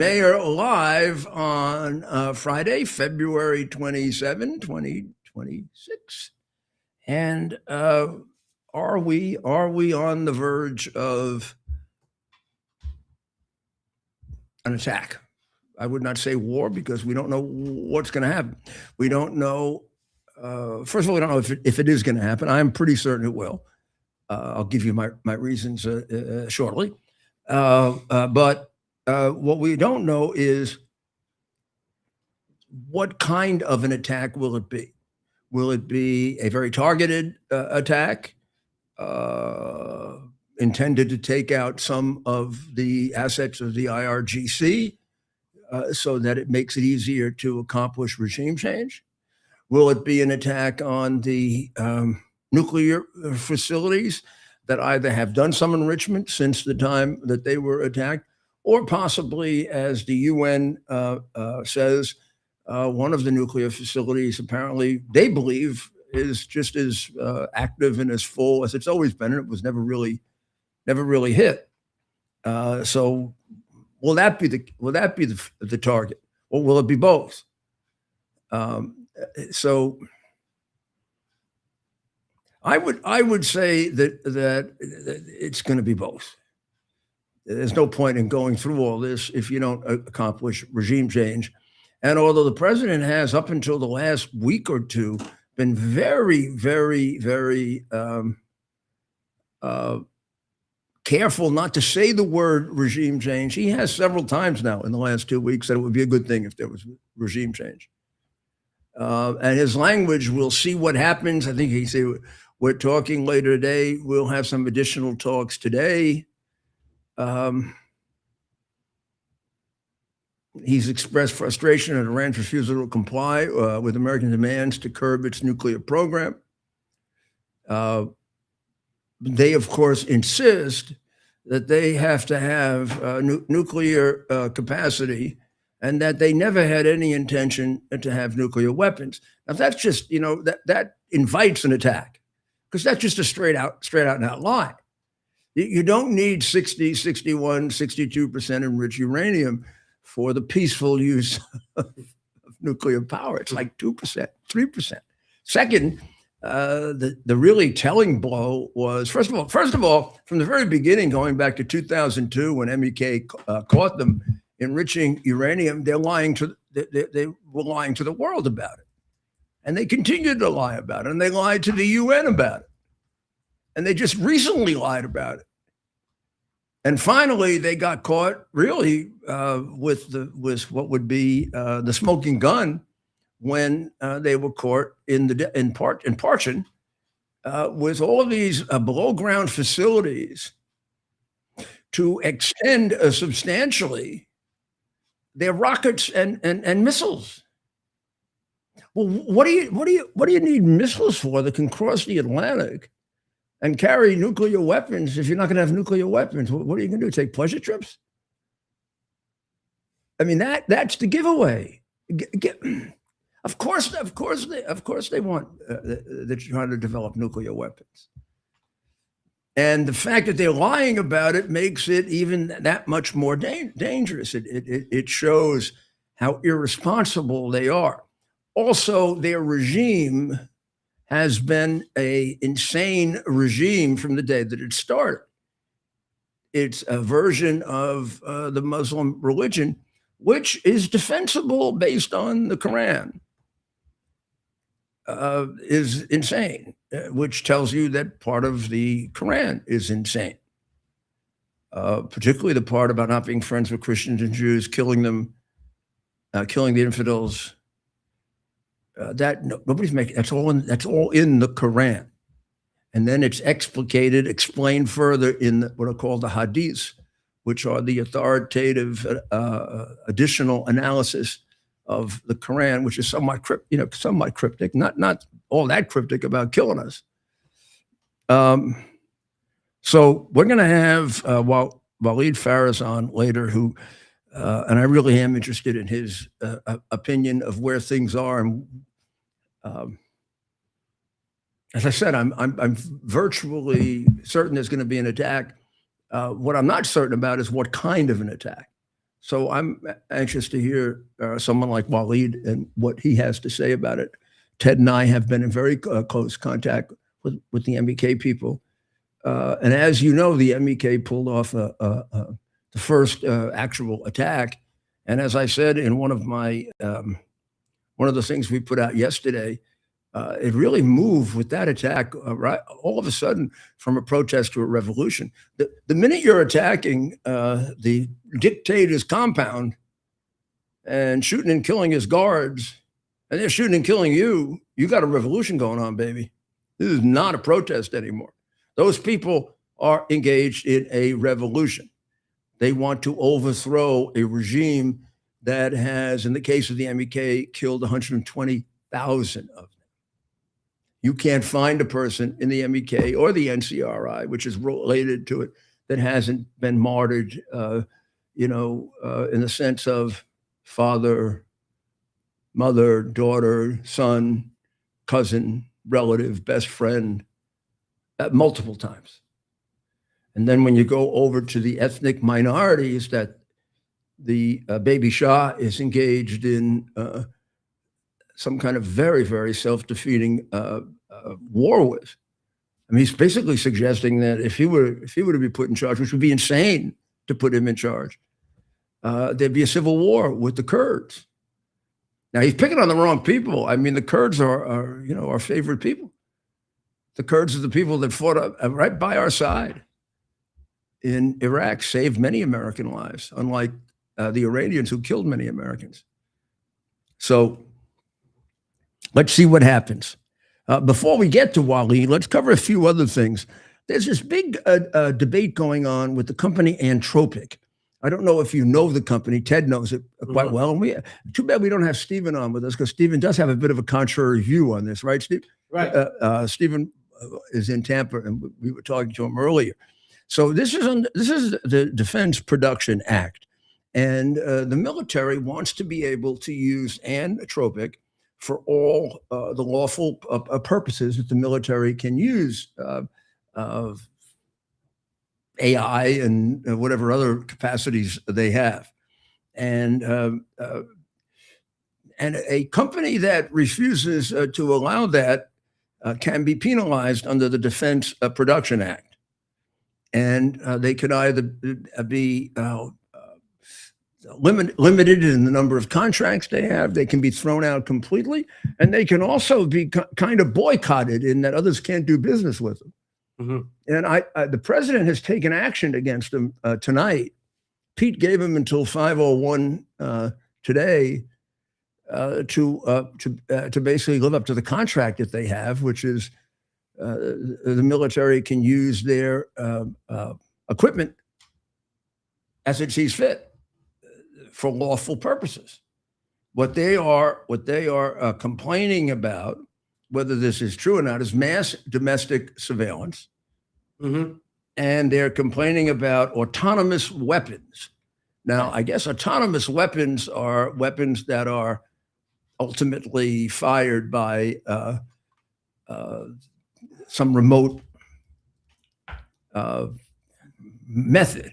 Mayor live on Friday, February 27, 2026. And are we on the verge of an attack? I would not say war because we don't know what's going to happen. We don't know. First of all, we don't know if it is going to happen. I'm pretty certain it will. I'll give you my reasons shortly. But what we don't know is what kind of an attack will it be? Will it be a very targeted attack intended to take out some of the assets of the IRGC so that it makes it easier to accomplish regime change? Will it be an attack on the nuclear facilities that either have done some enrichment since the time that they were attacked, or possibly, as the UN says, one of the nuclear facilities apparently they believe is just as active and as full as it's always been, and it was never really hit. So, will that be the target, or will it be both? So, I would say that it's going to be both. There's no point in going through all this if you don't accomplish regime change. And although the president has, up until the last week or two, been very, very, very careful not to say the word regime change, he has several times now in the last 2 weeks said it would be a good thing if there was regime change. And his language, we'll see what happens. I think he said, we're talking later today. We'll have some additional talks today. He's expressed frustration at Iran's refusal to comply with American demands to curb its nuclear program. They, of course, insist that they have to have nuclear capacity and that they never had any intention to have nuclear weapons. Now, that's just, that invites an attack, because that's just a straight out and out lie. You don't need 60, 61, 62% enriched uranium for the peaceful use of nuclear power. It's like 2%, 3%. Second, the really telling blow was, first of all, from the very beginning, going back to 2002 when MEK caught them enriching uranium, they were lying to the world about it. And they continued to lie about it. And they lied to the UN about it. And they just recently lied about it. And finally, they got caught really with what would be the smoking gun when they were caught in Parchin with all of these below ground facilities to extend substantially their rockets and missiles. Well, what do you need missiles for that can cross the Atlantic and carry nuclear weapons if you're not going to have nuclear weapons? What are you going to do? Take pleasure trips? I mean, that's the giveaway. Of course they want they're trying to develop nuclear weapons. And the fact that they're lying about it makes it even that much more dangerous. It shows how irresponsible they are. Also, their regime has been an insane regime from the day that it started. It's a version of the Muslim religion, which is defensible based on the Quran, is insane, which tells you that part of the Quran is insane, particularly the part about not being friends with Christians and Jews, killing them, killing the infidels. Nobody's making that's all in the Quran, and then it's explained further in what are called the hadiths, which are the authoritative additional analysis of the Quran, which is somewhat cryptic, not all that cryptic about killing us. So we're going to have Walid Faraz on later, who, and I really am interested in his opinion of where things are. And as I said, I'm virtually certain there's going to be an attack. What I'm not certain about is what kind of an attack. So I'm anxious to hear someone like Waleed and what he has to say about it. Ted and I have been in very close contact with the MEK people. And as you know, the MEK pulled off the first actual attack. And as I said in one of the things we put out yesterday, it really moved with that attack, right? All of a sudden, from a protest to a revolution. The minute you're attacking the dictator's compound and shooting and killing his guards, and they're shooting and killing you, you got a revolution going on, baby. This is not a protest anymore. Those people are engaged in a revolution. They want to overthrow a regime that has, in the case of the MEK, killed 120,000 of them. You can't find a person in the MEK or the NCRI, which is related to it, that hasn't been martyred, in the sense of father, mother, daughter, son, cousin, relative, best friend, multiple times. And then when you go over to the ethnic minorities that the baby Shah is engaged in some kind of very, very self-defeating war with. I mean, he's basically suggesting that if he were to be put in charge, which would be insane to put him in charge, there'd be a civil war with the Kurds. Now he's picking on the wrong people. I mean, the Kurds are our favorite people. The Kurds are the people that fought right by our side in Iraq, saved many American lives, unlike the Iranians who killed many Americans. So let's see what happens. Before we get to Waleed, let's cover a few other things. There's this big debate going on with the company Anthropic. I don't know if you know the company. Ted knows it quite well. And too bad we don't have Stephen on with us, because Stephen does have a bit of a contrary view on this, right, Steve? Right. Stephen is in Tampa, and we were talking to him earlier. So this is the Defense Production Act, and the military wants to be able to use Anthropic for all the lawful purposes that the military can use AI and whatever other capacities they have. And a company that refuses to allow that can be penalized under the Defense Production Act. And they could either be limited in the number of contracts they have. They can be thrown out completely, and they can also be kind of boycotted in that others can't do business with them. Mm-hmm. And the president has taken action against them tonight. Pete gave him until 5:01 today to basically live up to the contract that they have, which is the military can use their equipment as it sees fit for lawful purposes. What they are complaining about, whether this is true or not, is mass domestic surveillance. Mm-hmm. And they're complaining about autonomous weapons. Now, I guess autonomous weapons are weapons that are ultimately fired by some remote method,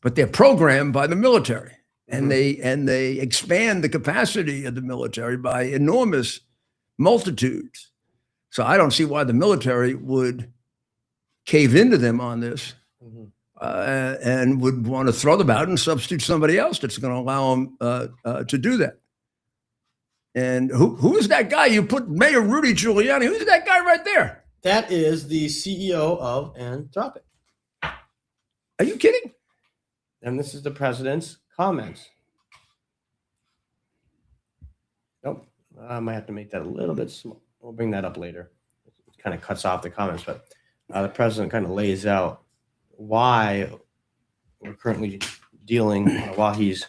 but they're programmed by the military. And they expand the capacity of the military by enormous multitudes. So I don't see why the military would cave into them on this, and would want to throw them out and substitute somebody else that's going to allow them to do that. And who is that guy? You put Mayor Rudy Giuliani. Who's that guy right there? That is the CEO of Anthropic. Are you kidding? And this is the president's comments. Nope. I might have to make that a little bit small. We'll bring that up later. It kind of cuts off the comments, but the president kind of lays out why we're currently dealing while he's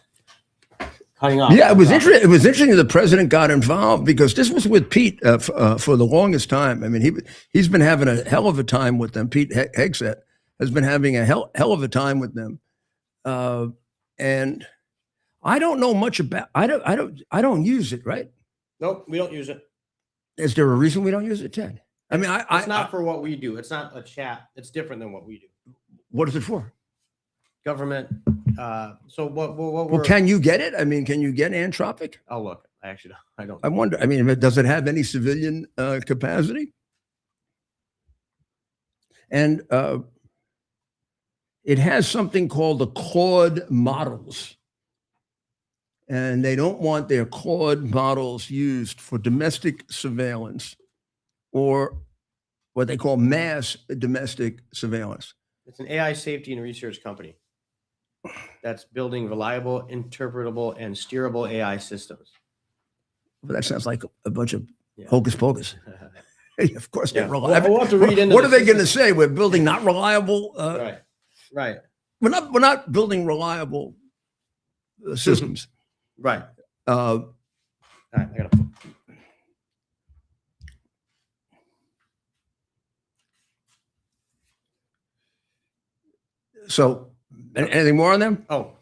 cutting off. Yeah, it was interesting. It was interesting that the president got involved, because this was with Pete for the longest time. I mean, he's been having a hell of a time with them. Pete Hegseth has been having a hell of a time with them. And I don't know much about. I don't use it, right? Nope, we don't use it. Is there a reason we don't use it, Ted? I mean, it's not for what we do. It's not a chat. It's different than what we do. What is it for? Government So what Well, we're, can you get it? I mean, can you get Anthropic? I'll look. I actually don't. I don't. I wonder. I mean, does it have any civilian capacity? And it has something called the Claude models. And they don't want their Claude models used for domestic surveillance or what they call mass domestic surveillance. It's an AI safety and research company that's building reliable, interpretable, and steerable AI systems. Well, that sounds like a bunch of Yeah. hocus pocus. Of course, they're Yeah. reliable. We'll have to read into What the are they going to systems. say? We're building not reliable. Right. Right. We're not building reliable systems. Right. Uh, All right. I gotta. so, anything more on them? Oh,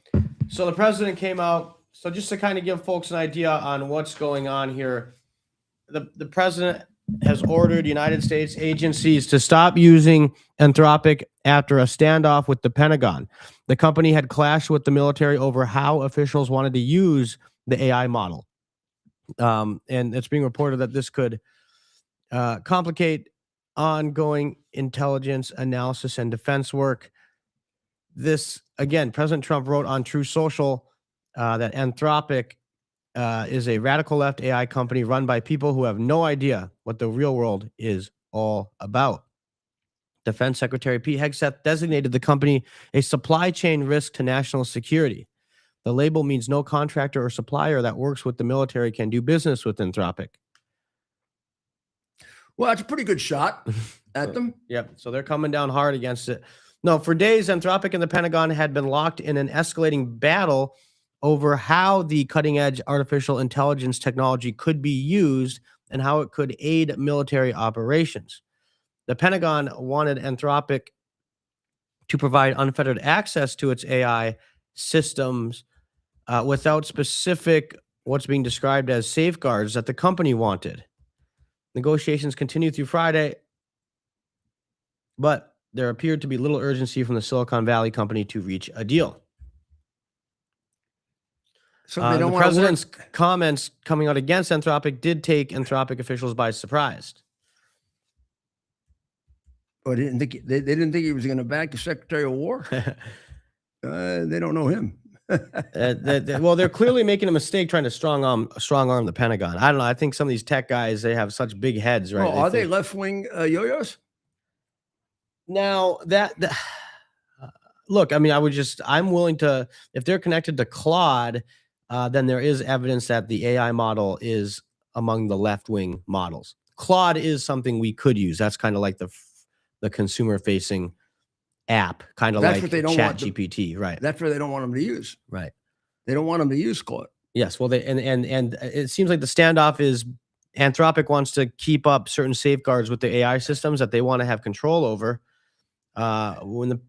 so the president came out. So just to kind of give folks an idea on what's going on here, the president has ordered United States agencies to stop using Anthropic after a standoff with the Pentagon. The company had clashed with the military over how officials wanted to use the AI model. And it's being reported that this could complicate ongoing intelligence analysis and defense work. This, again, President Trump wrote on True Social that Anthropic is a radical left AI company run by people who have no idea what the real world is all about. Defense Secretary Pete Hegseth designated the company a supply chain risk to national security. The label means no contractor or supplier that works with the military can do business with Anthropic. Well, that's a pretty good shot at them. Yep. So they're coming down hard against it. No, for days, Anthropic and the Pentagon had been locked in an escalating battle over how the cutting edge artificial intelligence technology could be used and how it could aid military operations. The Pentagon wanted Anthropic to provide unfettered access to its AI systems without specific, what's being described as safeguards that the company wanted. Negotiations continued through Friday, but there appeared to be little urgency from the Silicon Valley company to reach a deal. So they don't the want president's comments coming out against Anthropic did take Anthropic officials by surprise. Or they didn't think he was going to back the Secretary of War. They don't know him. Well, they're clearly making a mistake trying to strong arm the Pentagon. I don't know. I think some of these tech guys, they have such big heads, right? Well, are they left wing yo-yos? Now look, I mean, I'm willing to, if they're connected to Claude, then there is evidence that the AI model is among the left-wing models. Claude is something we could use. That's kind of like the consumer-facing app, kind of like ChatGPT, right? That's where they don't want them to use. Right. They don't want them to use Claude. Yes. Well, and it seems like the standoff is Anthropic wants to keep up certain safeguards with the AI systems that they want to have control over. When the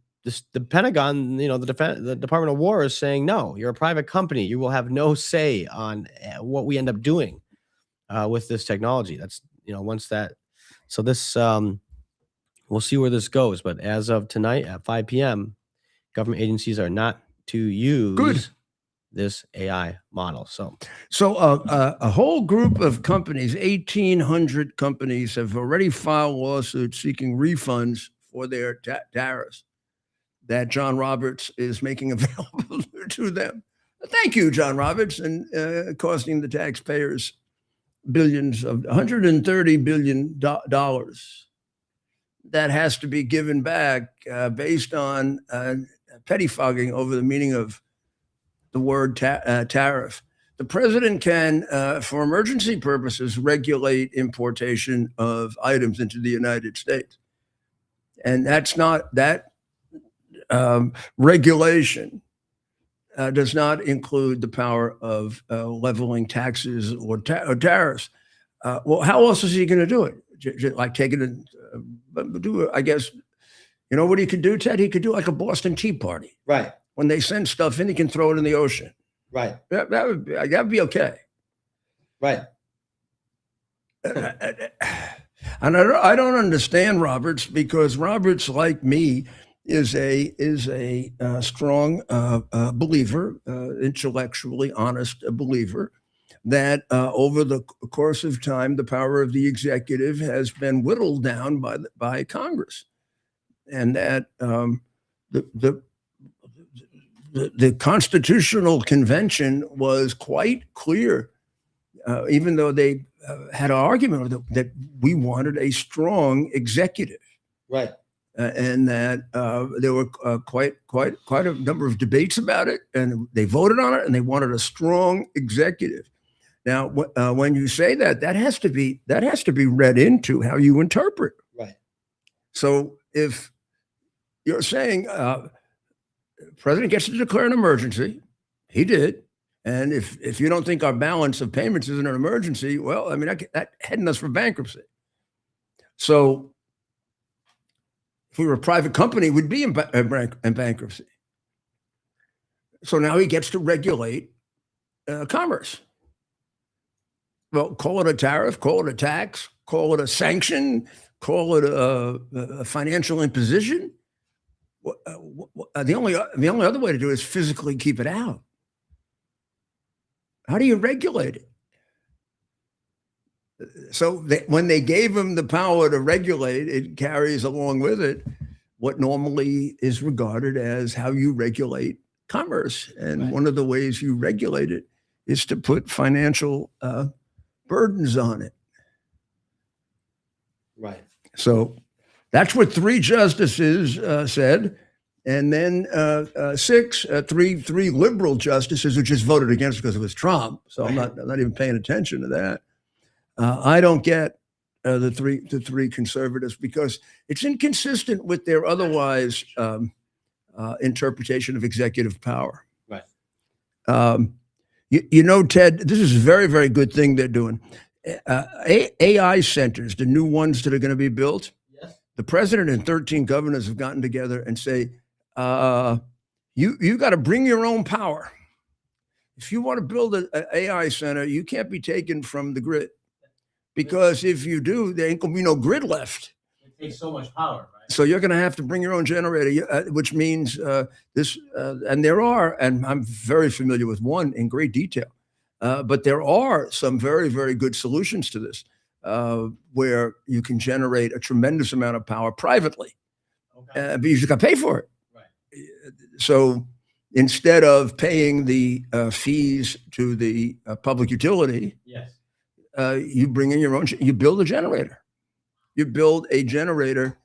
Pentagon, the Department of War is saying, no, you're a private company. You will have no say on what we end up doing with this technology. That's, once that, so this, we'll see where this goes. But as of tonight at 5 p.m., government agencies are not to use this AI model. So a whole group of companies, 1,800 companies, have already filed lawsuits seeking refunds for their tariffs that John Roberts is making available to them. Thank you, John Roberts, and costing the taxpayers billions of $130 billion that has to be given back based on pettifogging over the meaning of the word tariff. The president can, for emergency purposes, regulate importation of items into the United States. And that regulation does not include the power of leveling taxes or tariffs. Well, how else is he going to do it? Like take it and do it, I guess, what he could do, Ted? He could do like a Boston Tea Party. right. When they send stuff in, he can throw it in the ocean. Right. That would be okay. Right. And I don't understand Roberts, because Roberts, like me, is a strong believer, intellectually honest believer, that over the course of time, the power of the executive has been whittled down by Congress, and that the, the the Constitutional Convention was quite clear, even though they had an argument that we wanted a strong executive, Right. and that there were quite a number of debates about it, and they voted on it, and they wanted a strong executive. Now, when you say that, that has to be read into how you interpret. Right. So if you're saying president gets to declare an emergency, he did, and if you don't think our balance of payments is an emergency, well, I mean that heading us for bankruptcy. So if we were a private company, we'd be in bankruptcy. So now he gets to regulate commerce. Well, call it a tariff, call it a tax, call it a sanction, call it a financial imposition. The only other way to do it is physically keep it out. How do you regulate it? So when they gave him the power to regulate, it carries along with it what normally is regarded as how you regulate commerce. And Right. one of the ways you regulate it is to put financial burdens on it. Right. So that's what three justices said. And then three liberal justices who just voted against because it was Trump. So I'm not even paying attention to that. I don't get the three conservatives because it's inconsistent with their otherwise interpretation of executive power. Right. You know, Ted, this is a very, very good thing they're doing. AI centers, the new ones that are going to be built. Yes. The president and 13 governors have gotten together and say, you got to bring your own power. If you want to build an AI center, you can't be taken from the grid. Because if you do, there ain't going to be no grid left. It takes so much power, right? So you're going to have to bring your own generator, which means this, and there are, and I'm very familiar with one in great detail, but there are some very, very good solutions to this, where you can generate a tremendous amount of power privately, but you just got to pay for it. Right. So instead of paying the fees to the public utility, Yes. You bring in your own, you build a generator. You build a generator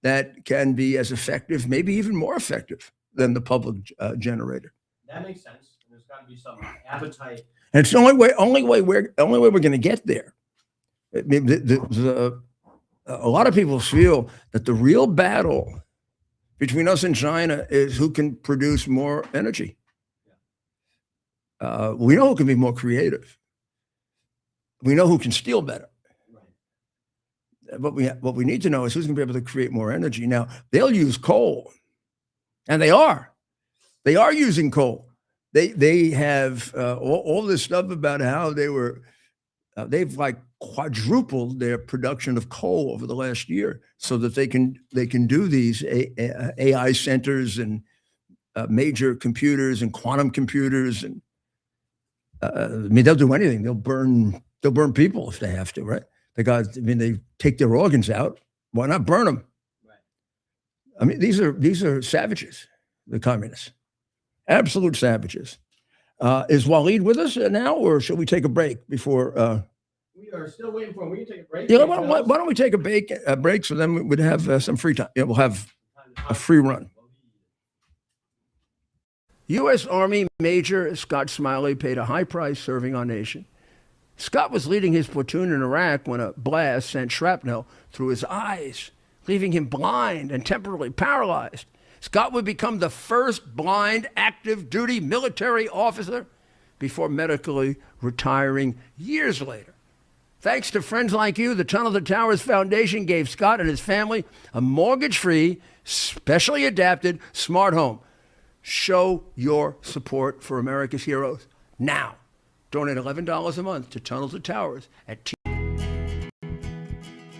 that can be as effective, maybe even more effective than the public generator. That makes sense. There's got to be some appetite. And it's the only way we're going to get there. I mean, a lot of people feel that the real battle between us and China is who can produce more energy. We know who can be more creative. We know who can steal better. Right. But what we need to know is who's going to be able to create more energy. Now, they'll use coal, and they are using coal. They have all this stuff about how they've like quadrupled their production of coal over the last year so that they can do these AI centers and major computers and quantum computers. And I mean, they'll do anything. They'll burn people if they have to, right? They take their organs out. Why not burn them? Right. I mean, these are savages, the communists, absolute savages. Is Waleed with us now, or should we take a break before? We are still waiting for him. We can take a break. Yeah, why don't we take a break so then we'd have some free time. Yeah, we'll have a free run. U.S. Army Major Scott Smiley paid a high price serving our nation. Scott was leading his platoon in Iraq when a blast sent shrapnel through his eyes, leaving him blind and temporarily paralyzed. Scott would become the first blind active duty military officer before medically retiring years later. Thanks to friends like you, the Tunnel to Towers Foundation gave Scott and his family a mortgage-free, specially adapted smart home. Show your support for America's heroes now. Donate $11 a month to Tunnel to Towers at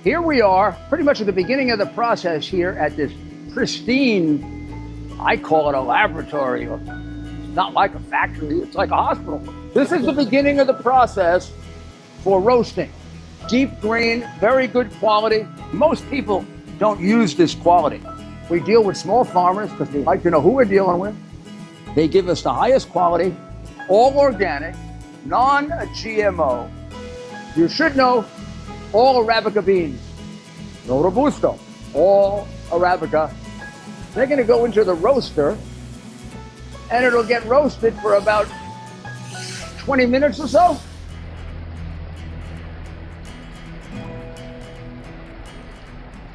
Here we are, pretty much at the beginning of the process here at this pristine, I call it a laboratory. It's not like a factory, it's like a hospital. This is the beginning of the process for roasting. Deep grain, very good quality. Most people don't use this quality. We deal with small farmers because they like to know who we're dealing with. They give us the highest quality, all organic, non-GMO. You should know all Arabica beans, no Robusto, all Arabica. They're going to go into the roaster, and it'll get roasted for about 20 minutes or so.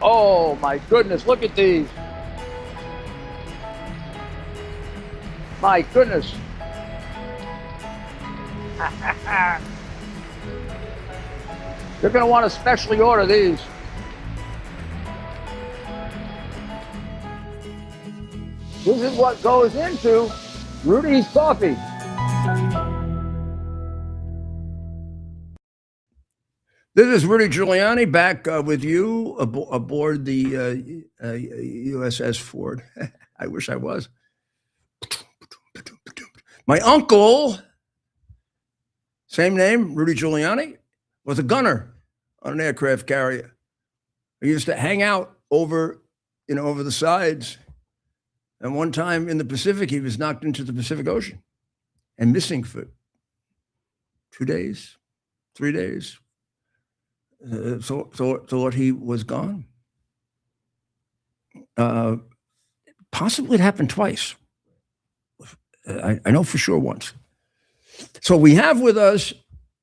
Oh my goodness, look at these. My goodness. You're going to want to specially order these. This is what goes into Rudy's coffee. This is Rudy Giuliani back with you aboard the USS Ford. I wish I was. My uncle, same name, Rudy Giuliani, was a gunner on an aircraft carrier. He used to hang out over the sides. And one time in the Pacific, he was knocked into the Pacific Ocean and missing for 2 days, 3 days. Thought he was gone. Possibly it happened twice. I know for sure once. So we have with us,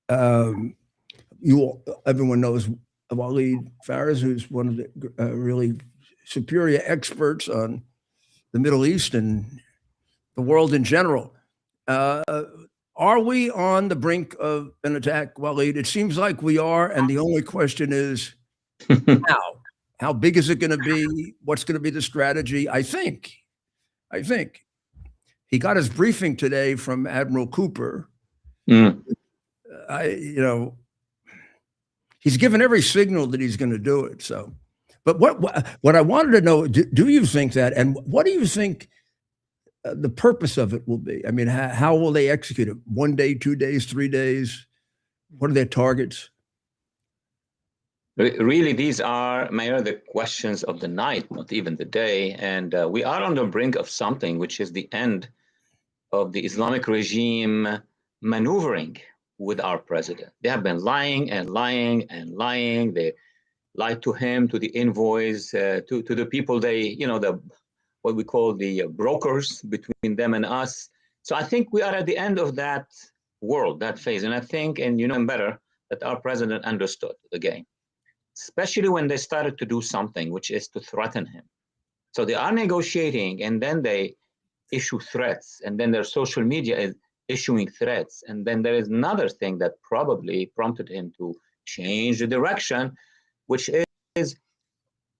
everyone knows Waleed Faraz, who's one of the really superior experts on the Middle East and the world in general. Are we on the brink of an attack, Waleed? It seems like we are, and the only question is how? How big is it going to be? What's going to be the strategy? I think he got his briefing today from Admiral Cooper. He's given every signal that he's going to do it. So, but what I wanted to know, do you think that, and what do you think the purpose of it will be? I mean, how will they execute it? 1 day, 2 days, 3 days? What are their targets? Really, these are, Mayor, the questions of the night, not even the day. And we are on the brink of something, which is the end of the Islamic regime maneuvering with our president. They have been lying and lying and lying. They lied to him, to the envoys, to the people what we call the brokers between them and us. So I think we are at the end of that world, that phase. And I think, and you know him better, that our president understood the game, especially when they started to do something, which is to threaten him. So they are negotiating, and then they issue threats, and then their social media is issuing threats. And then there is another thing that probably prompted him to change the direction, which is,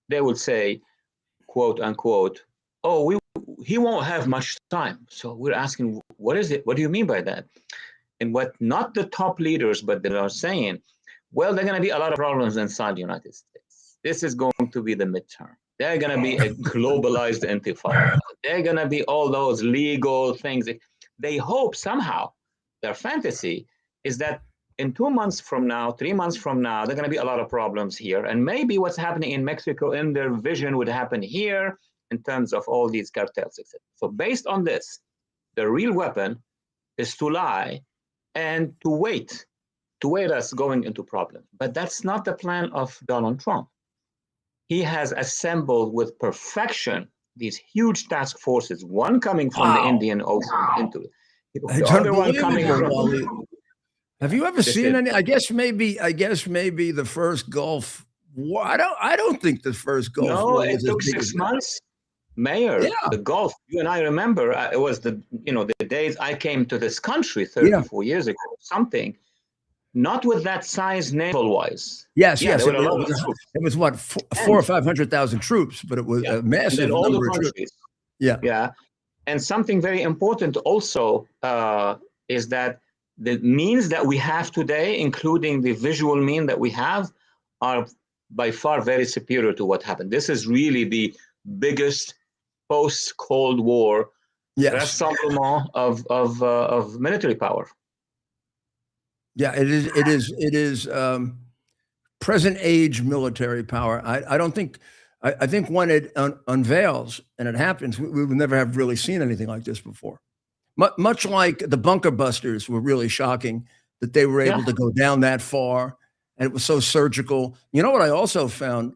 they would say, quote unquote, oh, he won't have much time. So we're asking, what is it? What do you mean by that? And what not the top leaders, but they are saying, well, there are going to be a lot of problems inside the United States. This is going to be the midterm. They're going to be a globalized intifada. They're going to be all those legal things. They hope somehow, their fantasy is that in 2 months from now, 3 months from now, there are going to be a lot of problems here. And maybe what's happening in Mexico in their vision would happen here in terms of all these cartels, etc. So based on this, the real weapon is to lie and to wait us going into problems. But that's not the plan of Donald Trump. He has assembled with perfection these huge task forces, one coming from the Indian Ocean into it. The other one coming from... Have you ever seen any? I guess maybe the first Gulf War. I don't think the first Gulf War. No, it took 6 months. Mayor, the Gulf, you and I remember, it was the days I came to this country 34 years ago, something, not with that size naval-wise. Yes. It was what, 400,000 or 500,000 troops, but it was a massive number of troops. Yeah. And something very important also is that the means that we have today, including the visual mean that we have, are by far very superior to what happened. This is really the biggest post-Cold War Yes. rassemblement of military power. Yeah, it is present age military power. I don't think, I think when it unveils and it happens, we would never have really seen anything like this before. Much like the bunker busters were really shocking that they were able to go down that far, and it was so surgical. You know what I also found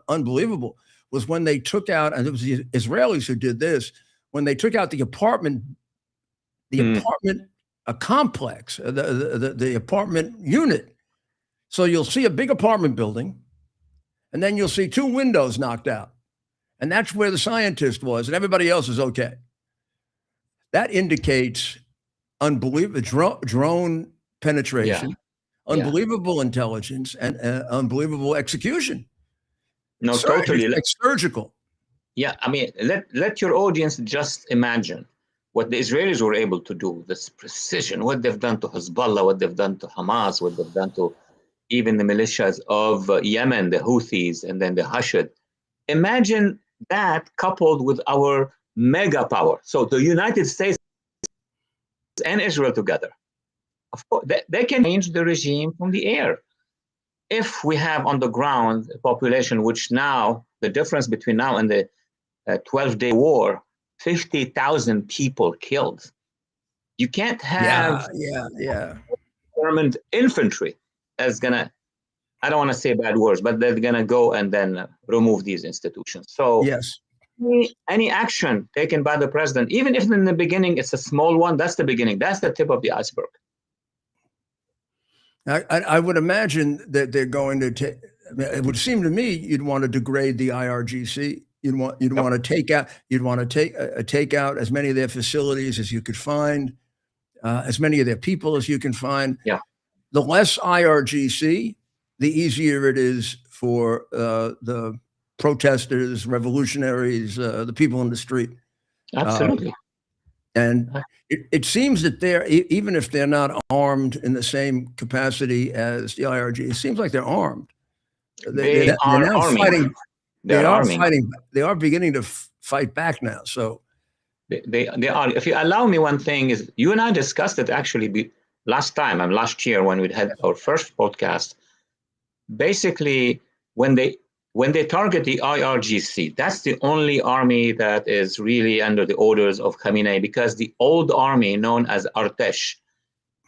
unbelievable was when they took out, and it was the Israelis who did this, when they took out the apartment a complex, the apartment unit. So you'll see a big apartment building, and then you'll see two windows knocked out. And that's where the scientist was, and everybody else is okay. That indicates unbelievable drone penetration, unbelievable intelligence, and unbelievable execution. No, totally. It's surgical. Yeah, I mean, let your audience just imagine what the Israelis were able to do, this precision, what they've done to Hezbollah, what they've done to Hamas, what they've done to even the militias of Yemen, the Houthis, and then the Hashd. Imagine that coupled with our mega power. So the United States and Israel together, of course, they can change the regime from the air. If we have on the ground a population which now, the difference between now and the 12-day war, 50,000 people killed. You can't have armed infantry that's gonna, I don't want to say bad words, but they're gonna go and then remove these institutions. So yes, any action taken by the president, even if in the beginning it's a small one, that's the beginning. That's the tip of the iceberg. I would imagine that they're going to take. It would seem to me you'd want to degrade the IRGC. You'd want to take out. You'd want to take out as many of their facilities as you could find, as many of their people as you can find. Yeah. The less IRGC, the easier it is for the protesters, revolutionaries, the people in the street. Absolutely. And it seems that they're, even if they're not armed in the same capacity as the IRG, it seems like they're armed. They're now fighting. They are fighting. They are beginning to fight back now. So they are. If you allow me, one thing is, you and I discussed it actually last year when we had our first podcast. Basically, when they target the IRGC, that's the only army that is really under the orders of Khamenei, because the old army known as Artesh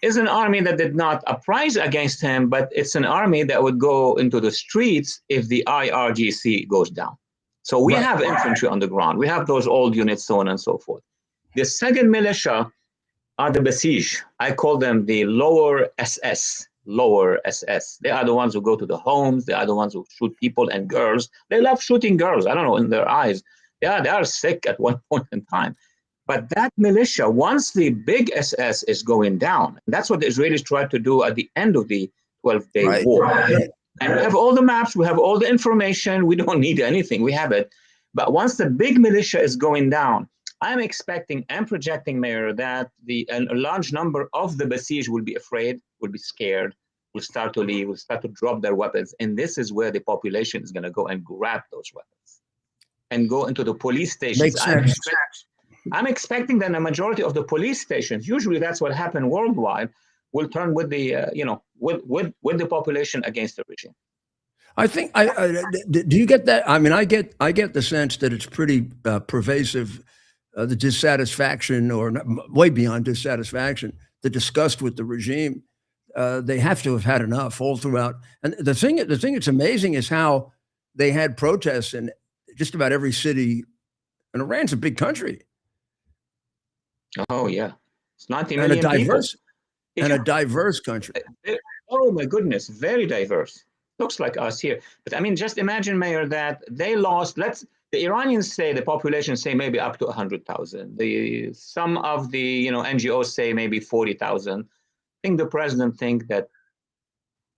is an army that did not uprise against him, but it's an army that would go into the streets if the IRGC goes down. So we have infantry on the ground. We have those old units, so on and so forth. The second militia are the Basij. I call them the lower SS. They are the ones who go to the homes. They are the ones who shoot people and girls. They love shooting girls. I don't know, in their eyes. Yeah, they are sick at one point in time. But that militia, once the big SS is going down, and that's what the Israelis tried to do at the end of the 12-day war. And we have all the maps, we have all the information. We don't need anything. We have it. But once the big militia is going down, I'm expecting and projecting, Mayor, that a large number of the Basij will be afraid, will be scared, will start to leave, will start to drop their weapons. And this is where the population is going to go and grab those weapons and go into the police stations. Makes sense. I'm expecting that a majority of the police stations, usually that's what happened worldwide, will turn with the, with the population against the regime. I think, do you get that? I mean, I get the sense that it's pretty pervasive, the dissatisfaction, or way beyond dissatisfaction, the disgust with the regime. They have to have had enough all throughout. And the thing that's amazing is how they had protests in just about every city. And Iran's a big country. Oh yeah, it's 90 million people. And a diverse country. Oh my goodness, very diverse. Looks like us here. But I mean, just imagine, Mayor, that they lost, the Iranians say, the population say maybe up to 100,000. Some of the NGOs say maybe 40,000. I think the president think that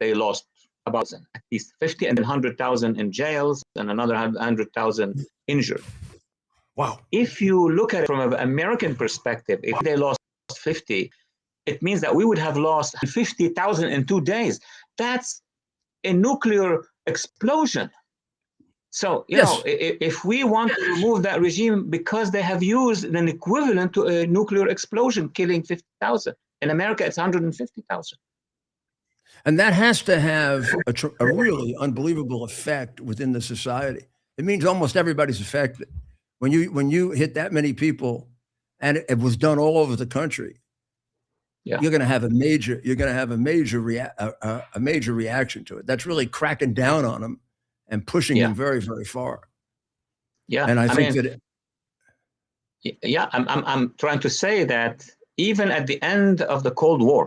they lost about at least 50 and 100,000 in jails and another 100,000 injured. Wow. If you look at it from an American perspective, if they lost 50, it means that we would have lost 50,000 in 2 days. That's a nuclear explosion. So, Yes. if we want to remove that regime because they have used an equivalent to a nuclear explosion, killing 50,000. In America, it's 150,000. And that has to have a really unbelievable effect within the society. It means almost everybody's affected. When you hit that many people, and it was done all over the country, Yeah. you're going to have a major reaction to it. That's really cracking down on them and pushing them very, very far. Yeah, And I think that. Yeah, I'm trying to say that even at the end of the Cold War,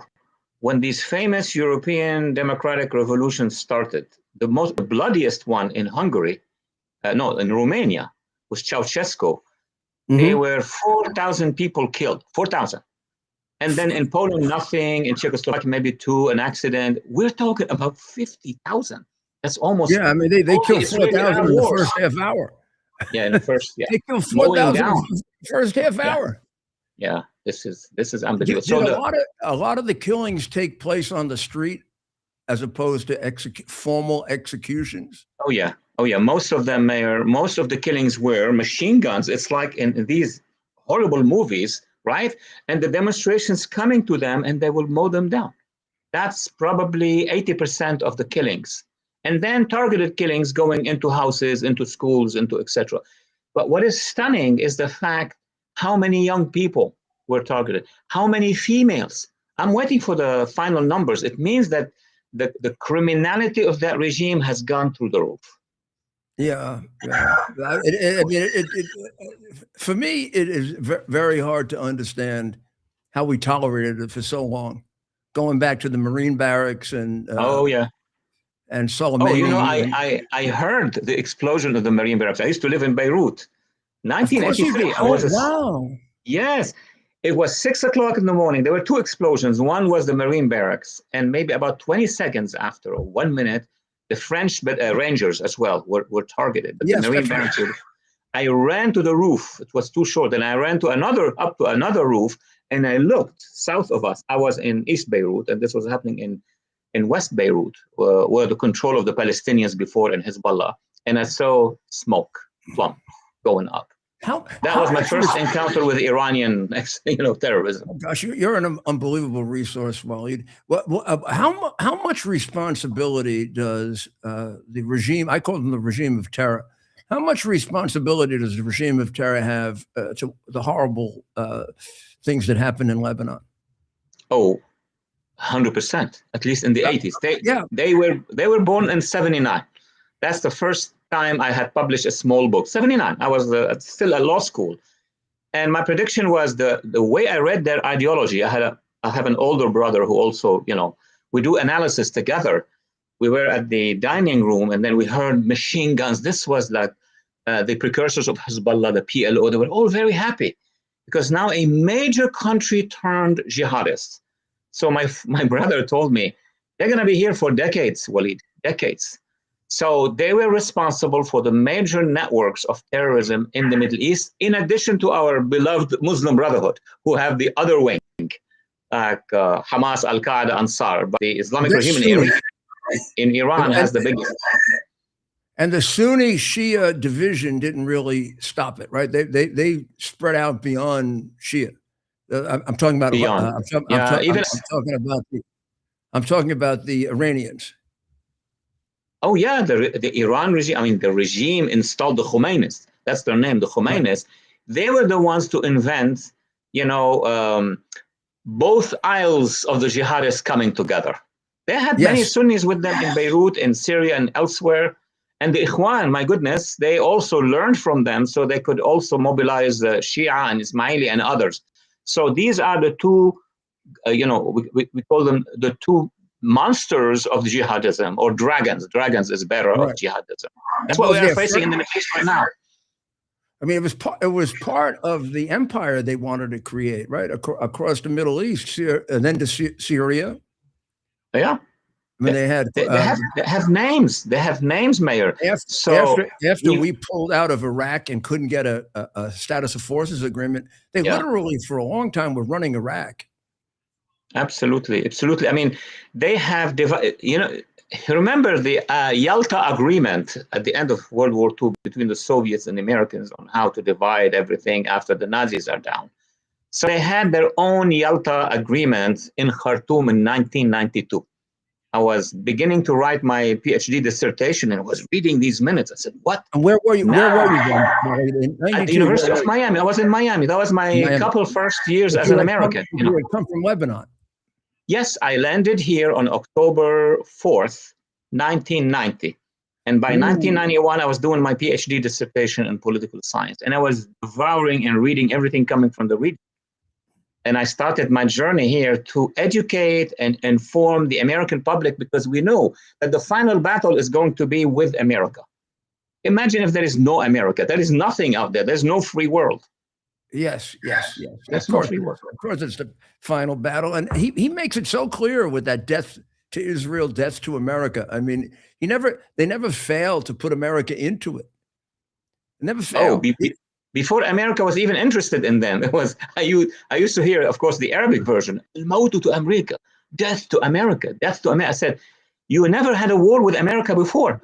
when these famous European democratic revolutions started, the most bloodiest one in Hungary, in Romania, was Ceausescu. There were 4,000 people killed, 4,000. And then in Poland, nothing. In Czechoslovakia, maybe 2, an accident. We're talking about 50,000. That's almost. Yeah, I mean, they killed 4,000 in the first half hour. Yeah, in the first, yeah. They killed 4,000 in the first half hour. Yeah, this is unbelievable. Did a lot of the killings take place on the street as opposed to formal executions? Oh yeah. Most of them, Mayor. Most of the killings were machine guns. It's like in these horrible movies, right? And the demonstrations coming to them, and they will mow them down. That's probably 80% of the killings, and then targeted killings going into houses, into schools, into etc. But what is stunning is the fact how many young people were targeted, how many females. I'm waiting for the final numbers. It means that the criminality of that regime has gone through the roof. Yeah. For me, it is very hard to understand how we tolerated it for so long, going back to the Marine barracks and and Soleimani. I heard the explosion of the Marine barracks. I used to live in Beirut, 1983. Wow. Yes. It was 6 o'clock in the morning. There were 2 explosions. One was the Marine barracks, and maybe about 20 seconds after, or 1 minute, the French Rangers as well were targeted. But the Marine barracks. I ran to the roof. It was too short, and I ran up to another roof, and I looked south of us. I was in East Beirut, and this was happening in West Beirut, where the control of the Palestinians before and Hezbollah, and I saw smoke, plump, going up. That was my first encounter with Iranian, terrorism. Oh gosh, you're an unbelievable resource, Waleed. How much responsibility does the regime? I call them the regime of terror. How much responsibility does the regime of terror have to the horrible things that happened in Lebanon? Oh, 100%. At least in the 80s. They were born in 79. That's the first time I had published a small book. 79. I was still at law school, and my prediction was the way I read their ideology. I have an older brother who also, we do analysis together. We were at the dining room, and then we heard machine guns. This was like the precursors of Hezbollah, the PLO. They were all very happy because now a major country turned jihadists. So my brother told me they're going to be here for decades, Waleed, decades. So they were responsible for the major networks of terrorism in the Middle East, in addition to our beloved Muslim Brotherhood, who have the other wing, like Hamas, Al-Qaeda, Ansar. But the Islamic regime in Iran has the biggest. And the Sunni Shia division didn't really stop it, right? They spread out beyond Shia. I'm talking about beyond. I'm talking about the Iranians. Oh yeah, the Iran regime. I mean, the regime installed the Khomeinis. That's their name, the Khomeinis. Right. They were the ones to invent, both aisles of the jihadists coming together. They had many Sunnis with them in Beirut, in Syria, and elsewhere. And the Ikhwan, my goodness, they also learned from them, so they could also mobilize Shia and Ismaili and others. So these are the two, we call them the two monsters of jihadism, or dragons. Dragons is better of jihadism. That's what we are facing in the Middle East right now. I mean, it was part of the empire they wanted to create, right, across the Middle East, and then to Syria. Yeah, I mean, they have names. They have names, Mayor. After we pulled out of Iraq and couldn't get a status of forces agreement, they literally for a long time were running Iraq. Absolutely, absolutely. I mean, they have divided. Remember the Yalta Agreement at the end of World War II between the Soviets and the Americans on how to divide everything after the Nazis are down. So they had their own Yalta Agreement in Khartoum in 1992. I was beginning to write my PhD dissertation and was reading these minutes. I said, "What?" And where were you? Now, Where were you then? In at the 92, University of Miami. I was in Miami. That was my Miami. couple first years But as you an had come- American. you had come from Lebanon. Yes, I landed here on October 4th, 1990. And by 1991, I was doing my PhD dissertation in political science. And I was devouring and reading everything coming from the region. And I started my journey here to educate and inform the American public because we know that the final battle is going to be with America. Imagine if there is no America. There is nothing out there. There's no free world. Yes. There's no free world. Of course, it's the final battle, and he makes it so clear with that death to Israel, death to America. I mean, they never failed to put America into it. Never failed. Before America was even interested in them, it was I used to hear, of course, the Arabic version, "Al-Mautu to America," death to America, death to America. I said, you never had a war with America before.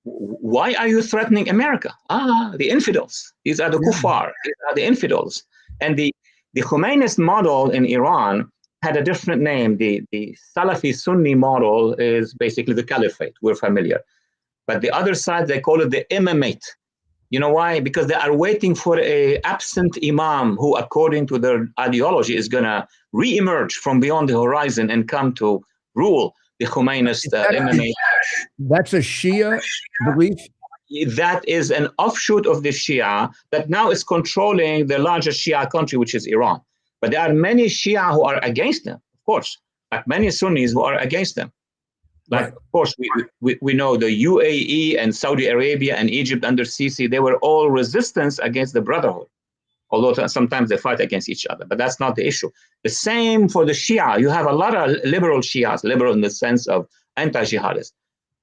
Why are you threatening America? The infidels. These are the kuffar. These are the infidels. And the Khomeini's model in Iran had a different name. The Salafi Sunni model is basically the caliphate. We're familiar. But the other side, they call it the imamate. You know why? Because they are waiting for an absent imam who, according to their ideology, is going to re-emerge from beyond the horizon and come to rule the Khomeinist imamate. That's a Shia belief? That is an offshoot of the Shia that now is controlling the largest Shia country, which is Iran. But there are many Shia who are against them, of course, like many Sunnis who are against them. Like, right. Of course, we know the UAE and Saudi Arabia and Egypt under Sisi, they were all resistance against the Brotherhood, although sometimes they fight against each other, but that's not the issue. The same for the Shia. You have a lot of liberal Shias, liberal in the sense of anti-jihadists.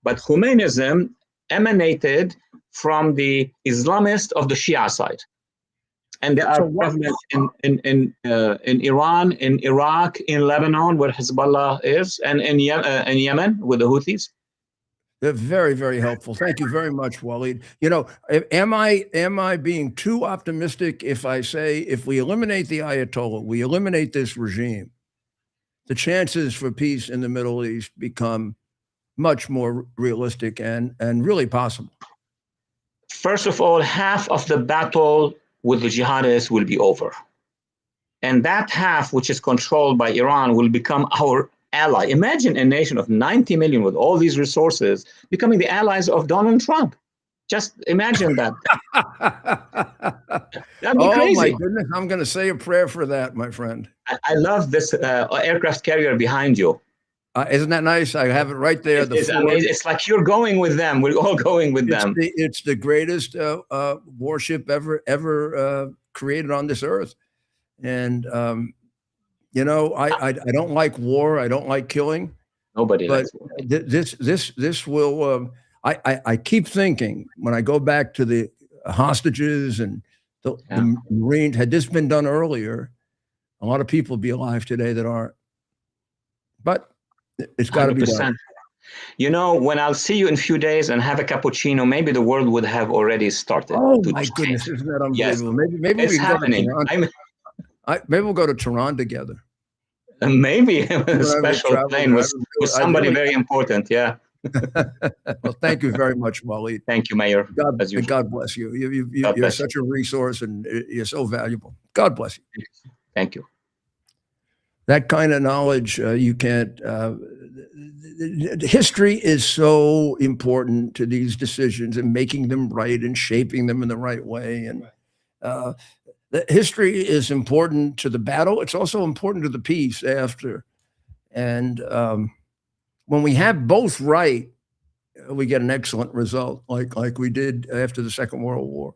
But Khomeinism emanated from the Islamist of the Shia side. And there are prevalent in Iran, in Iraq, in Lebanon, where Hezbollah is, and in Yemen with the Houthis. They're very, very helpful. Thank you very much, Waleed. You know, am I being too optimistic if I say if we eliminate the Ayatollah, we eliminate this regime, the chances for peace in the Middle East become much more realistic and really possible? First of all, half of the battle with the jihadists will be over. And that half, which is controlled by Iran, will become our ally. Imagine a nation of 90 million with all these resources becoming the allies of Donald Trump. Just imagine that. That'd be crazy. Oh my goodness, I'm going to say a prayer for that, my friend. I love this aircraft carrier behind you. Isn't that nice? I have it right there. It's amazing. It's like you're going with them. We're all going with them. It's the greatest warship ever created on this earth. And, you know, I don't like war. I don't like killing. Nobody likes war. This will, I keep thinking when I go back to the hostages and the Marines, had this been done earlier, a lot of people would be alive today that aren't. But it's got to be done. You know, when I'll see you in a few days and have a cappuccino, maybe the world would have already started. Oh my goodness, isn't that unbelievable? Yes. Maybe it's happening. Maybe we'll go to Tehran together. Maybe a special plane with somebody very important. Yeah. Well, thank you very much, Waleed. Thank you, Mayor. God bless you. You're such a resource and you're so valuable. God bless you. Thank you. That kind of knowledge, you can't. History is so important to these decisions and making them right and shaping them in the right way. And the history is important to the battle. It's also important to the peace after. And when we have both right, we get an excellent result, like we did after the Second World War.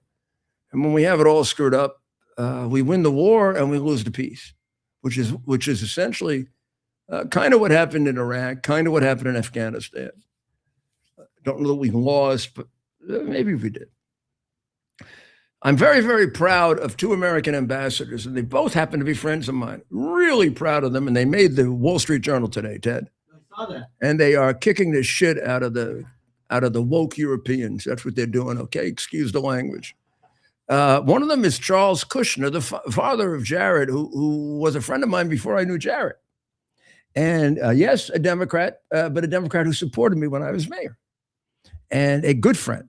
And when we have it all screwed up, we win the war and we lose the peace. Which is essentially kind of what happened in Iraq, kind of what happened in Afghanistan. Don't know that we lost, but maybe we did. I'm very, very proud of two American ambassadors, and they both happen to be friends of mine. Really proud of them, and they made the Wall Street Journal today, Ted. I saw that. And they are kicking the shit out of the woke Europeans. That's what they're doing. Okay, excuse the language. One of them is Charles Kushner, the father of Jared, who was a friend of mine before I knew Jared. And yes, a Democrat, but a Democrat who supported me when I was mayor, and a good friend.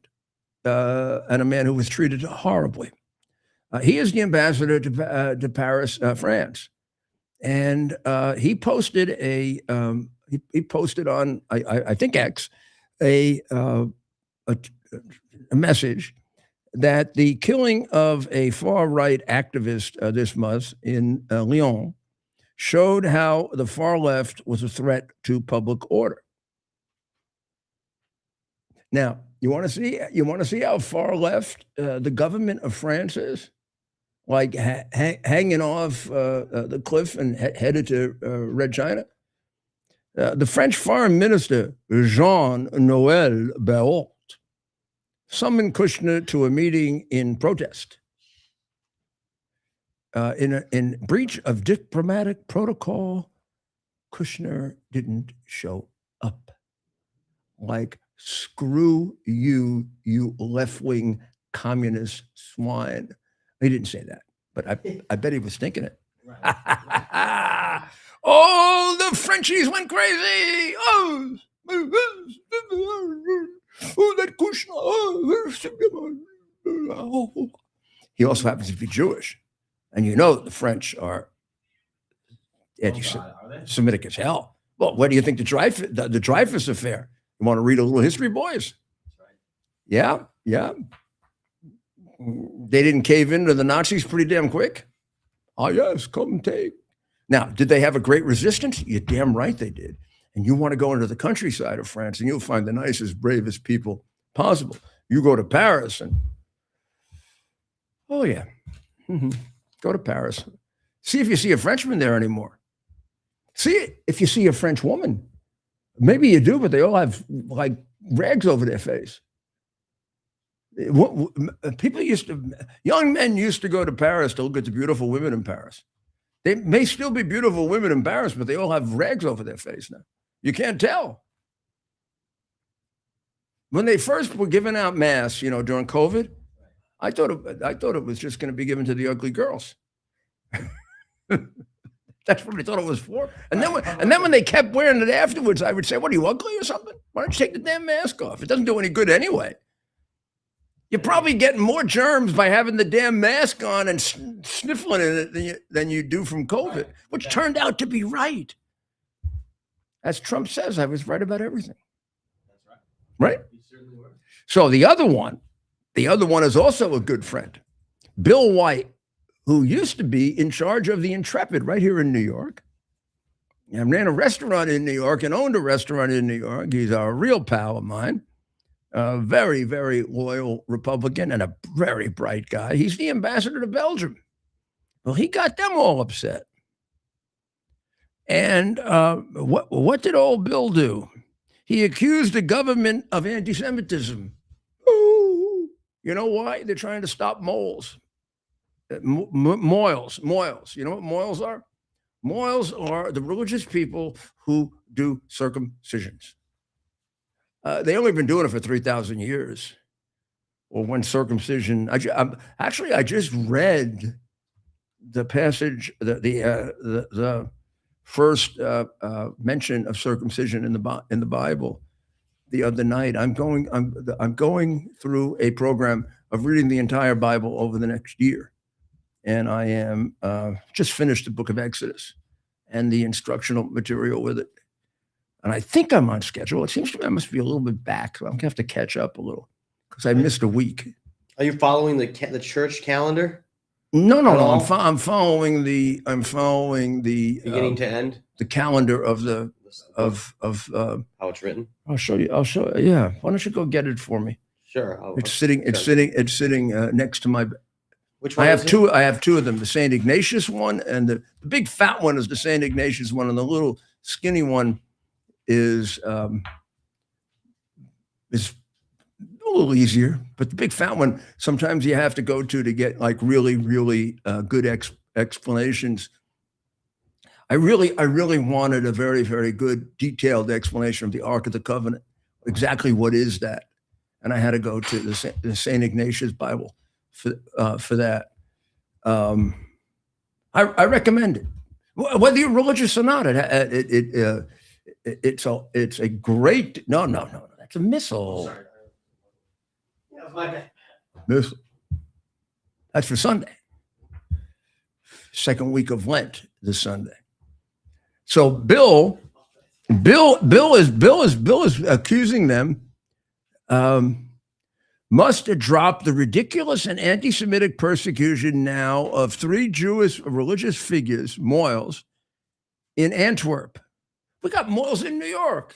And a man who was treated horribly. He is the ambassador to Paris, France, and he posted he posted on I think X a message that the killing of a far right activist this month in Lyon showed how the far left was a threat to public order. Now, you want to see how far left the government of France is, like hanging off the cliff and headed to Red China. The French Foreign Minister Jean-Noël Barrot summoned Kushner to a meeting in protest, in breach of diplomatic protocol. Kushner didn't show up. Like, screw you, you left-wing communist swine. He didn't say that, but I bet he was thinking it. Right. Oh, the Frenchies went crazy. Oh, that Kushner. Oh. He also happens to be Jewish. And you know the French are anti-Semitic as hell. Well, what do you think the Dreyfus affair? You want to read a little history, boys? Right. Yeah. They didn't cave into the Nazis pretty damn quick. Oh, yes, come take. Now, did they have a great resistance? You're damn right they did. And you want to go into the countryside of France and you'll find the nicest, bravest people possible. You go to Paris and, oh, yeah. Go to Paris. See if you see a Frenchman there anymore. See if you see a French woman. Maybe you do, but they all have like rags over their face. Young men used to go to Paris to look at the beautiful women in Paris. They may still be beautiful women in Paris, but they all have rags over their face now. You can't tell. When they first were giving out masks, during COVID, I thought it was just going to be given to the ugly girls. That's what I thought it was for. And then when they kept wearing it afterwards, I would say, "What, are you ugly or something? Why don't you take the damn mask off? It doesn't do any good anyway. You're probably getting more germs by having the damn mask on and sniffling in it than you do from COVID," right. Which turned out to be right. As Trump says, I was right about everything. That's right. Right? You certainly were. So the other one is also a good friend, Bill White, who used to be in charge of the Intrepid right here in New York, and ran a restaurant in New York and owned a restaurant in New York. He's a real pal of mine, a very, very loyal Republican and a very bright guy. He's the ambassador to Belgium. Well, he got them all upset. And what did old Bill do? He accused the government of anti-Semitism. Ooh. You know why? They're trying to stop moles. Moils. You know what moils are? Moils are the religious people who do circumcisions. They only been doing it for 3,000 years. Or when circumcision, I just read the passage, the first mention of circumcision in the Bible the other night. I'm going through a program of reading the entire Bible over the next year. And I am just finished the book of Exodus and the instructional material with it. And I think I'm on schedule. It seems to me I must be a little bit back. So I'm going to have to catch up a little because I missed a week. Are you following the church calendar? No. I'm following the beginning to end, the calendar of how it's written. I'll show you. Yeah. Why don't you go get it for me? Sure. It's sitting next to my. Which one? I have two of them. The St. Ignatius one, and the big fat one is the St. Ignatius one, and the little skinny one is a little easier, but the big fat one, sometimes you have to go to get like really, really good explanations. I really wanted a very, very good detailed explanation of the Ark of the Covenant. Exactly what is that? And I had to go to the St. Ignatius Bible for that. I recommend it, whether you're religious or not. It's a great no. That's a missile. Sorry. That was my bad. Missile. That's for Sunday. Second week of Lent this Sunday. So Bill is accusing them. Must drop the ridiculous and anti-Semitic persecution now of 3 Jewish religious figures, Moyles, in Antwerp. We got Moyles in New York.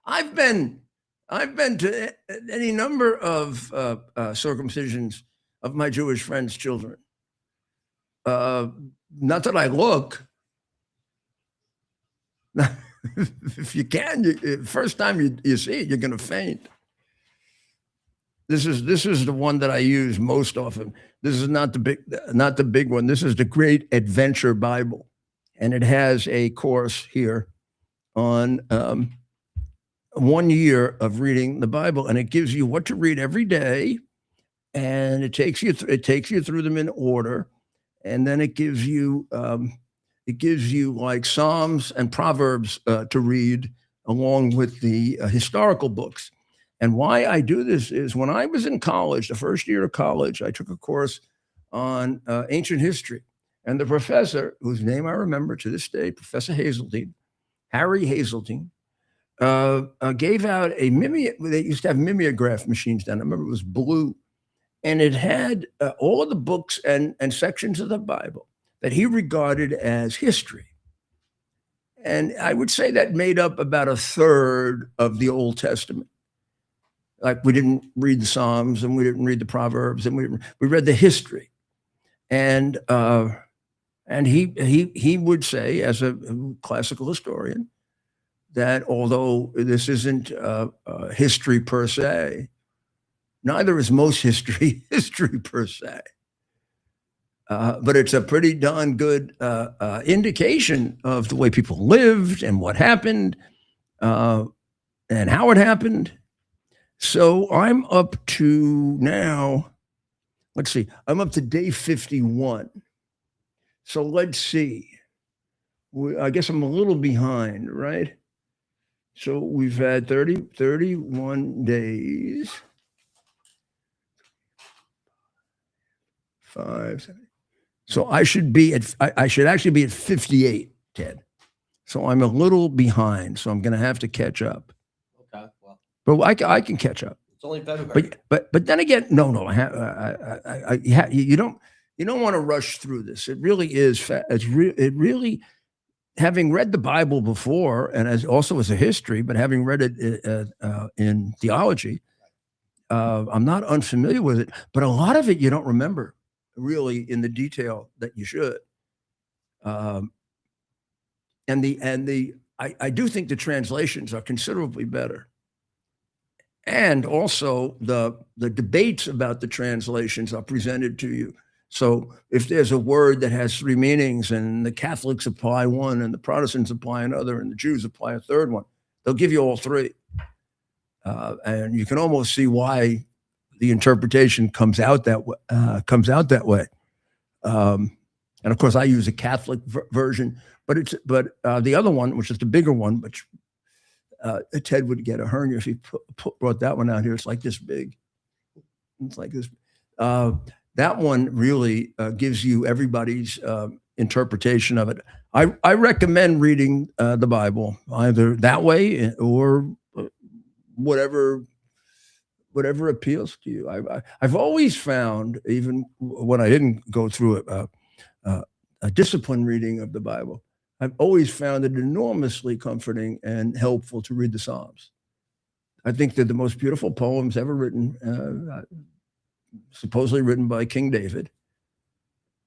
I've been to any number of circumcisions of my Jewish friends' children. Not that I look. If you can, first time you see it, you're going to faint. This is the one that I use most often. This is not the big one. This is the Great Adventure Bible, and it has a course here on 1 year of reading the Bible, and it gives you what to read every day, and it takes you through them in order, and then it gives you like Psalms and Proverbs to read along with the historical books. And why I do this is when I was in college, the first year of college, I took a course on ancient history. And the professor, whose name I remember to this day, Professor Hazeltine, Harry Hazeltine, gave out a they used to have mimeograph machines then. I remember it was blue. And it had all of the books and sections of the Bible that he regarded as history. And I would say that made up about a third of the Old Testament. Like we didn't read the Psalms and we didn't read the Proverbs, and we read the history. And he would say, as a classical historian, that although this isn't history per se, neither is most history per se. But it's a pretty darn good indication of the way people lived and what happened and how it happened. So I'm up to now, let's see, I'm up to day 51. So let's see. I guess I'm a little behind, right? So we've had 31 days. 5, 7. So I should actually be at 58, Ted. So I'm a little behind. So I'm going to have to catch up. Okay, well, But I can catch up. it's only February. But then again, no. You don't want to rush through this. It really is. It really, having read the Bible before, and as a history, but having read it in theology, I'm not unfamiliar with it. But a lot of it you don't remember really in the detail that you should. I do think the translations are considerably better. And also the debates about the translations are presented to you. So if there's a word that has 3 meanings and the Catholics apply one and the Protestants apply another and the Jews apply a third one, they'll give you all 3. And you can almost see why the interpretation comes out that way. And of course, I use a Catholic version, but the other one, which is the bigger one, which Ted would get a hernia if he brought that one out here. It's like this big. It's like this. That one really gives you everybody's interpretation of it. I recommend reading the Bible either that way or whatever appeals to you. I've always found, even when I didn't go through a disciplined reading of the Bible, I've always found it enormously comforting and helpful to read the Psalms. I think they're the most beautiful poems ever written, supposedly written by King David.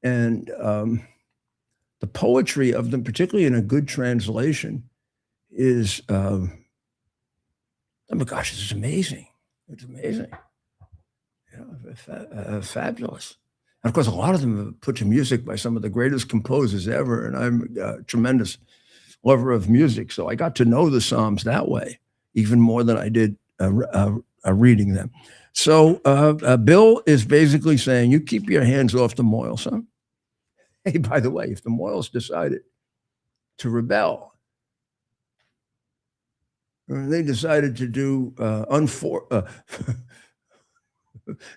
And the poetry of them, particularly in a good translation, is, oh my gosh, this is amazing. It's amazing. Fabulous. And of course, a lot of them have put to music by some of the greatest composers ever. And I'm a tremendous lover of music. So I got to know the Psalms that way, even more than I did reading them. So Bill is basically saying, you keep your hands off the Moyles, huh? Hey, by the way, if the Moyles decided to rebel, they decided to do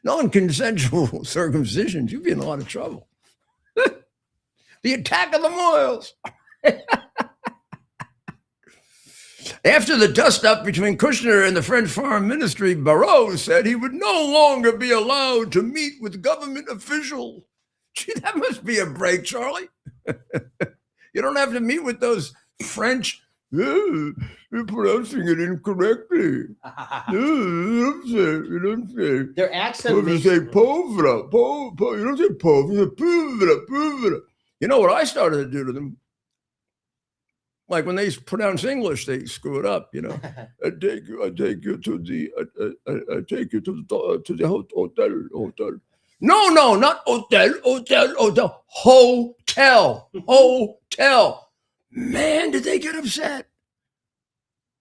non-consensual circumcisions, you'd be in a lot of trouble. The attack of the Moyles. After the dust-up between Kushner and the French Foreign Ministry, Barrot said he would no longer be allowed to meet with government officials. Gee, that must be a break, Charlie. You don't have to meet with those French. You're pronouncing it incorrectly. You don't say. Their accent. You say pauvre. You don't say pauvre. You say pauvre. You know what I started to do to them? Like when they pronounce English, they screw it up. You know, I take you to the hotel. No, not hotel. Hotel. Man, did they get upset?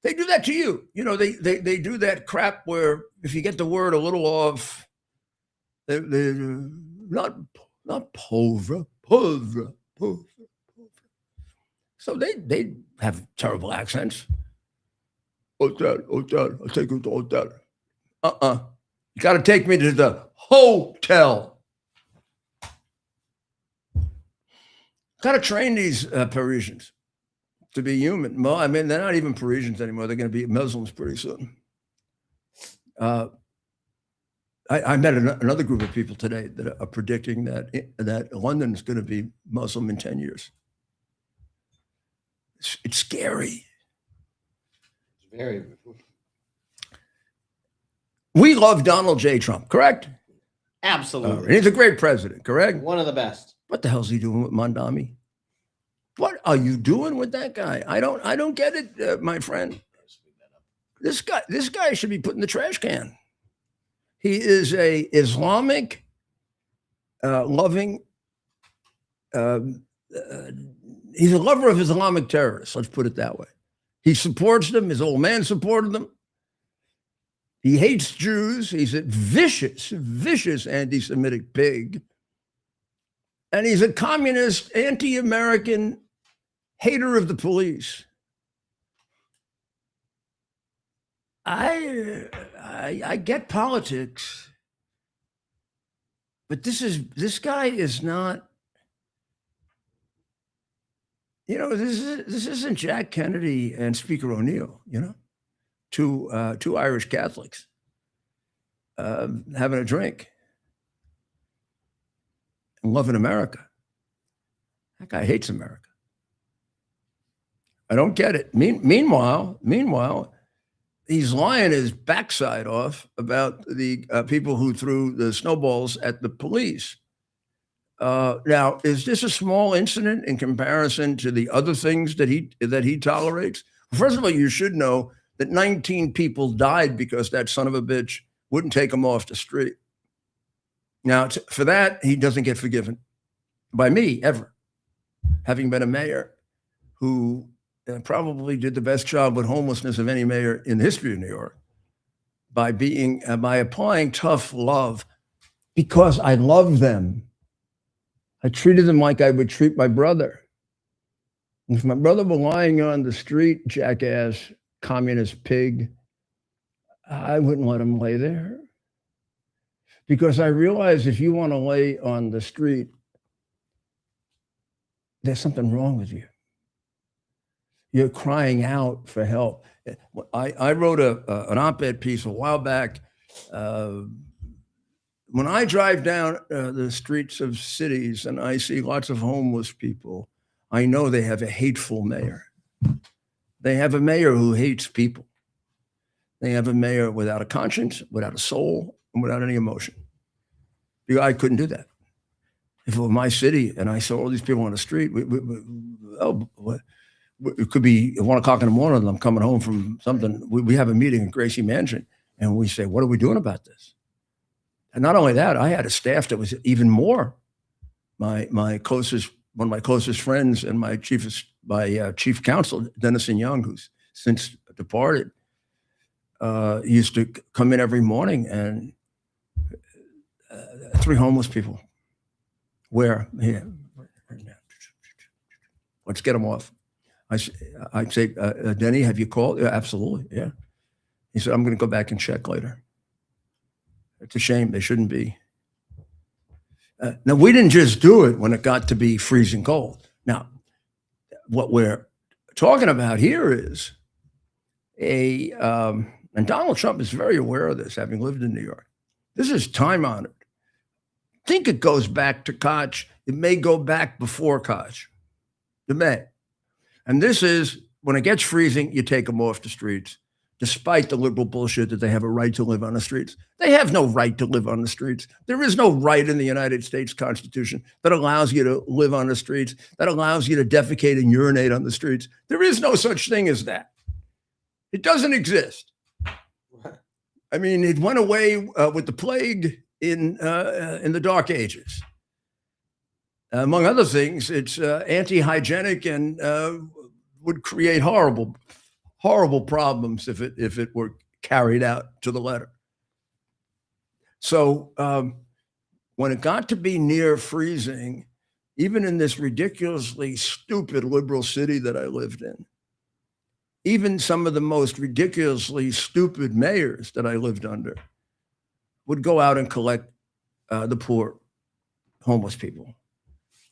They do that to you. You know, they do that crap where if you get the word a little off, they not pauvre. So they have terrible accents. Hotel. I'll take you to hotel. You got to take me to the hotel. Got to train these Parisians to be human. Well, I mean, they're not even Parisians anymore. They're going to be Muslims pretty soon. I met another group of people today that are predicting that London is going to be Muslim in 10 years. It's scary. It's very. We love Donald J. Trump, correct? Absolutely. And he's a great president, correct? One of the best. What the hell's he doing with Mandami? What are you doing with that guy? I don't get it, my friend. This guy should be put in the trash can. He is a Islamic loving. He's a lover of Islamic terrorists. Let's put it that way. He supports them. His old man supported them. He hates Jews. He's a vicious anti-Semitic pig. And he's a communist, anti-American hater of the police. I get politics, but this guy is not. You know, this isn't Jack Kennedy and Speaker O'Neill. You know, two Irish Catholics having a drink and loving America. That guy hates America. I don't get it. Meanwhile, he's lying his backside off about the people who threw the snowballs at the police. Now, is this a small incident in comparison to the other things that he tolerates? First of all, you should know that 19 people died because that son of a bitch wouldn't take them off the street. Now, for that, he doesn't get forgiven by me ever, having been a mayor who probably did the best job with homelessness of any mayor in the history of New York by applying tough love because I love them. I treated them like I would treat my brother. If my brother were lying on the street, jackass, communist pig, I wouldn't let him lay there. Because I realize if you want to lay on the street, there's something wrong with you. You're crying out for help. I wrote an op-ed piece a while back. When I drive down the streets of cities and I see lots of homeless people, I know they have a hateful mayor. They have a mayor who hates people. They have a mayor without a conscience, without a soul, and without any emotion. I couldn't do that. If it were my city and I saw all these people on the street, it could be 1 o'clock in the morning and I'm coming home from something. We have a meeting in Gracie Mansion. And we say, what are we doing about this? And not only that, I had a staff that was even more. One of my closest friends and my chief counsel, Dennison Young, who's since departed, used to come in every morning and 3 homeless people. Where? Here. Let's get them off. I'd say, Denny, have you called? Yeah, absolutely. Yeah. He said, I'm going to go back and check later. It's a shame. They shouldn't be. Now, we didn't just do it when it got to be freezing cold. Now, what we're talking about here is and Donald Trump is very aware of this, having lived in New York. This is time honored. I think it goes back to Koch. It may go back before Koch. It may. And this is, when it gets freezing, you take them off the streets, despite the liberal bullshit that they have a right to live on the streets. They have no right to live on the streets. There is no right in the United States Constitution that allows you to live on the streets, that allows you to defecate and urinate on the streets. There is no such thing as that. It doesn't exist. I mean, it went away with the plague in the Dark Ages. Among other things, it's anti-hygienic and would create horrible problems if it were carried out to the letter. So when it got to be near freezing, even in this ridiculously stupid liberal city that I lived in, even some of the most ridiculously stupid mayors that I lived under would go out and collect the poor homeless people.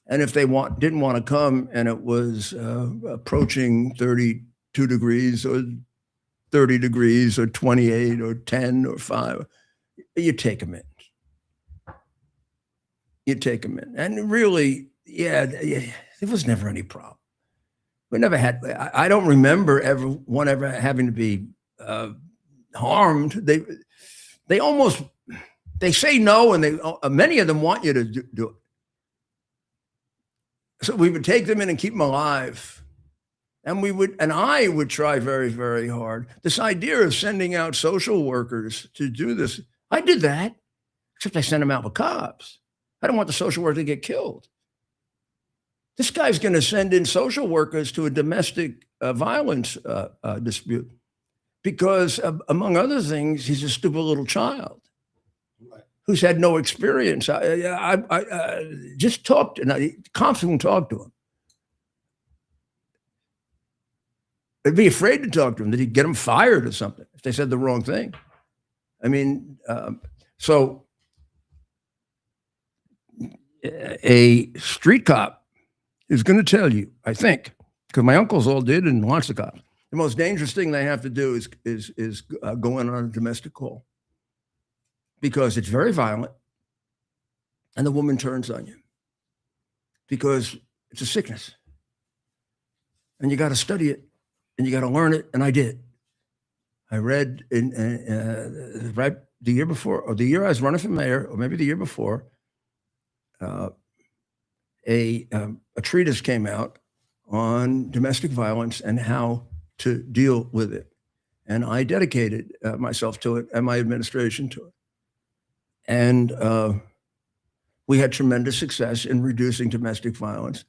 And if they didn't want to come and it was approaching 32 degrees or 30 degrees or 28 or 10 or 5, you take them in. You take them in. And really, yeah, there was never any problem. We never had, I don't remember one ever having to be harmed. They say no, and many of them want you to do it. So we would take them in and keep them alive. And I would try very, very hard. This idea of sending out social workers to do this, I did that, except I sent them out with cops. I don't want the social worker to get killed. This guy's going to send in social workers to a domestic violence dispute because, among other things, he's a stupid little child who's had no experience. I just talked, and cops won't talk to him. They'd be afraid to talk to him, that he'd get him fired or something if they said the wrong thing. I mean, so a street cop is going to tell you, I think, because my uncles all did and lots of cops, the most dangerous thing they have to do is go in on a domestic call, because it's very violent and the woman turns on you because it's a sickness and you got to study it and you got to learn it. And I did. I read right the year before, or the year I was running for mayor, or maybe the year before, a treatise came out on domestic violence and how to deal with it. And I dedicated myself to it and my administration to it. And we had tremendous success in reducing domestic violence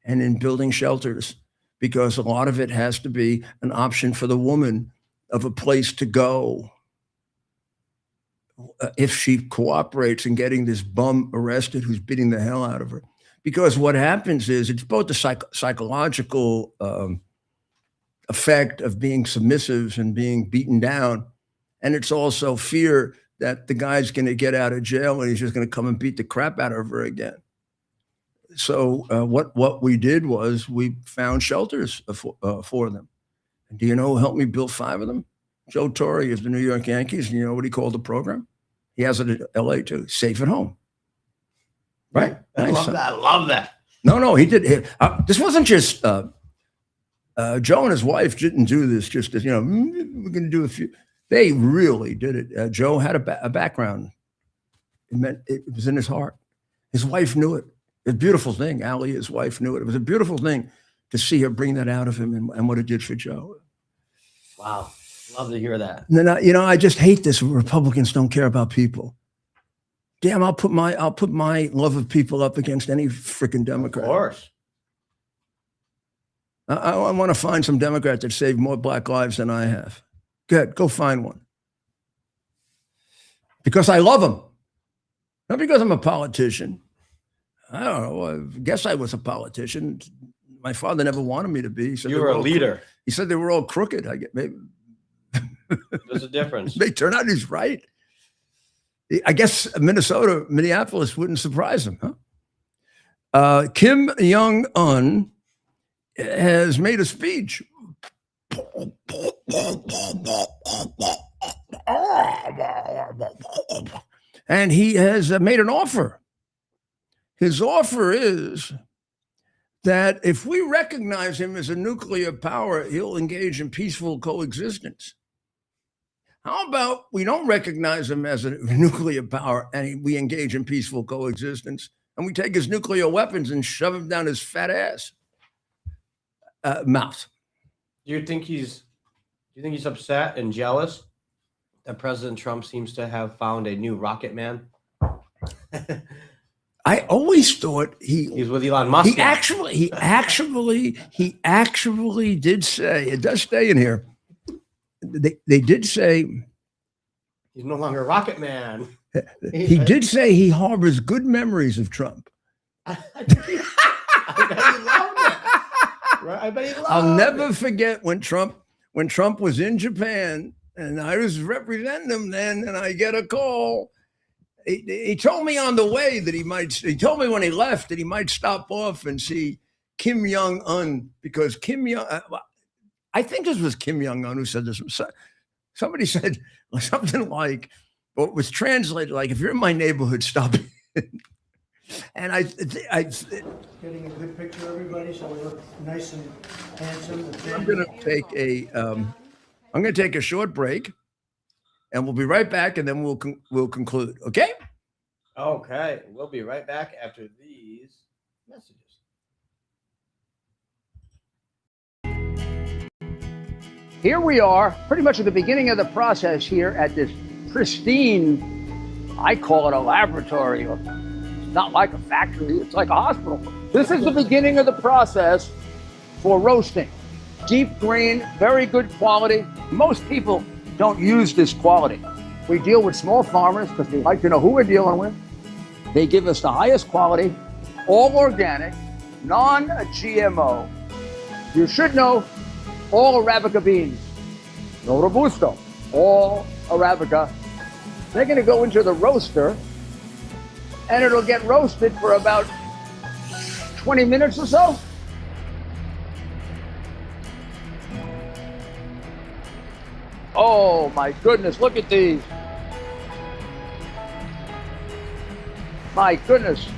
and in building shelters, because a lot of it has to be an option for the woman of a place to go if she cooperates in getting this bum arrested who's beating the hell out of her. Because what happens is it's both the psychological effect of being submissive and being beaten down, and it's also fear that the guy's going to get out of jail and he's just going to come and beat the crap out of her again. So what we did was we found shelters for them. And do you know who helped me build 5 of them? Joe Torre of the New York Yankees. And you know what he called the program? He has it at LA too. Safe at Home. Right. I love that. I love that. No, he did. This wasn't just Joe and his wife didn't do this just as, we're going to do a few. They really did it. Joe had a background. It was in his heart. His wife knew it. It's a beautiful thing. Allie, his wife, knew it. It was a beautiful thing to see her bring that out of him and what it did for Joe. Wow. Love to hear that. And then I just hate this. Republicans don't care about people. Damn, I'll put my love of people up against any freaking Democrat. Of course. I want to find some Democrat that saved more black lives than I have. Good, go find one. Because I love them, not because I'm a politician. I don't know. I guess I was a politician. My father never wanted me to be. He said You were a leader. He said they were all crooked. I get maybe. There's a difference. They turn out he's right. I guess Minneapolis wouldn't surprise him, huh? Kim Jong-un has made a speech. And he has made an offer. His offer is that if we recognize him as a nuclear power, he'll engage in peaceful coexistence. How about we don't recognize him as a nuclear power and we engage in peaceful coexistence and we take his nuclear weapons and shove him down his fat ass mouth? Do you think he's upset and jealous that President Trump seems to have found a new rocket man? I always thought he's with Elon Musk. He actually did say, it does stay in here. They did say he's no longer a rocket man. He did say he harbors good memories of Trump. I bet he loved it. Right? I bet he loved it. I'll never forget when Trump was in Japan and I was representing him then, and I get a call. He told me on the way that he told me when he left that he might stop off and see Kim Jong-un, because I think this was Kim Jong-un who said this. Somebody said something like, or it was translated like, if you're in my neighborhood, stop. And I Getting a good picture, everybody, so we look nice and handsome. I'm going to take a short break, and we'll be right back, and then we'll conclude. Okay? Okay, we'll be right back after these messages. Here we are, pretty much at the beginning of the process here at this pristine, I call it a laboratory. It's not like a factory, it's like a hospital. This is the beginning of the process for roasting. Deep grain, very good quality. Most people don't use this quality. We deal with small farmers because we like to know who we're dealing with. They give us the highest quality, all organic, non-GMO. You should know all Arabica beans, no Robusto, all Arabica. They're going to go into the roaster, and it'll get roasted for about 20 minutes or so. Oh my goodness, look at these. My goodness.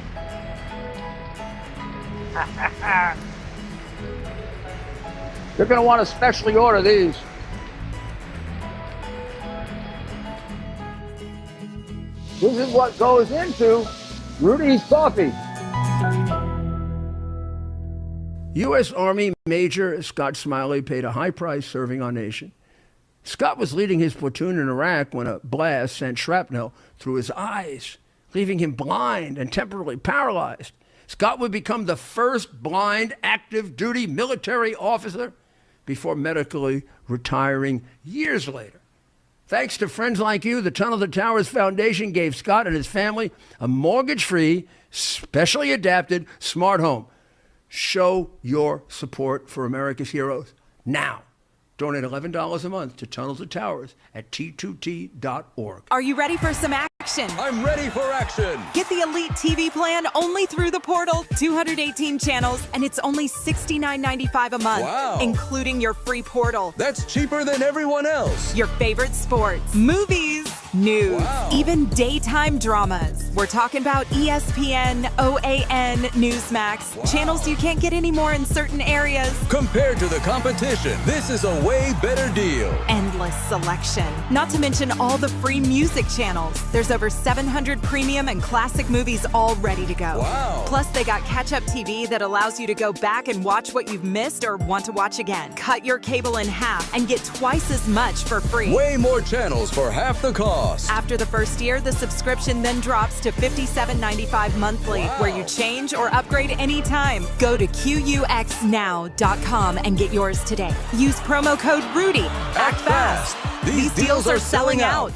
You're going to want to specially order these. This is what goes into Rudy's coffee. U.S. Army Major Scott Smiley paid a high price serving our nation. Scott was leading his platoon in Iraq when a blast sent shrapnel through his eyes, leaving him blind and temporarily paralyzed. Scott would become the first blind active duty military officer before medically retiring years later. Thanks to friends like you, the Tunnel to Towers Foundation gave Scott and his family a mortgage-free, specially adapted smart home. Show your support for America's heroes now. Donate $11 a month to Tunnel to Towers at T2T.org. Are you ready for some action? I'm ready for action. Get the Elite TV plan only through the portal. 218 channels, and it's only $69.95 a month. Wow. Including your free portal. That's cheaper than everyone else. Your favorite sports, movies, news, Wow. even daytime dramas. We're talking about ESPN, OAN, Newsmax, channels you can't get anymore in certain areas. Compared to the competition, this is a way better deal. Endless selection. Not to mention all the free music channels. There's over 700 premium and classic movies all ready to go. Wow. Plus, they got catch-up TV that allows you to go back and watch what you've missed or want to watch again. Cut your cable in half and get twice as much for free. Way more channels for half the cost. After the first year, the subscription then drops to $57.95 monthly, Wow. where you change or upgrade anytime. Go to QUXNow.com and get yours today. Use promo code RUDY. Act fast. These deals are selling out.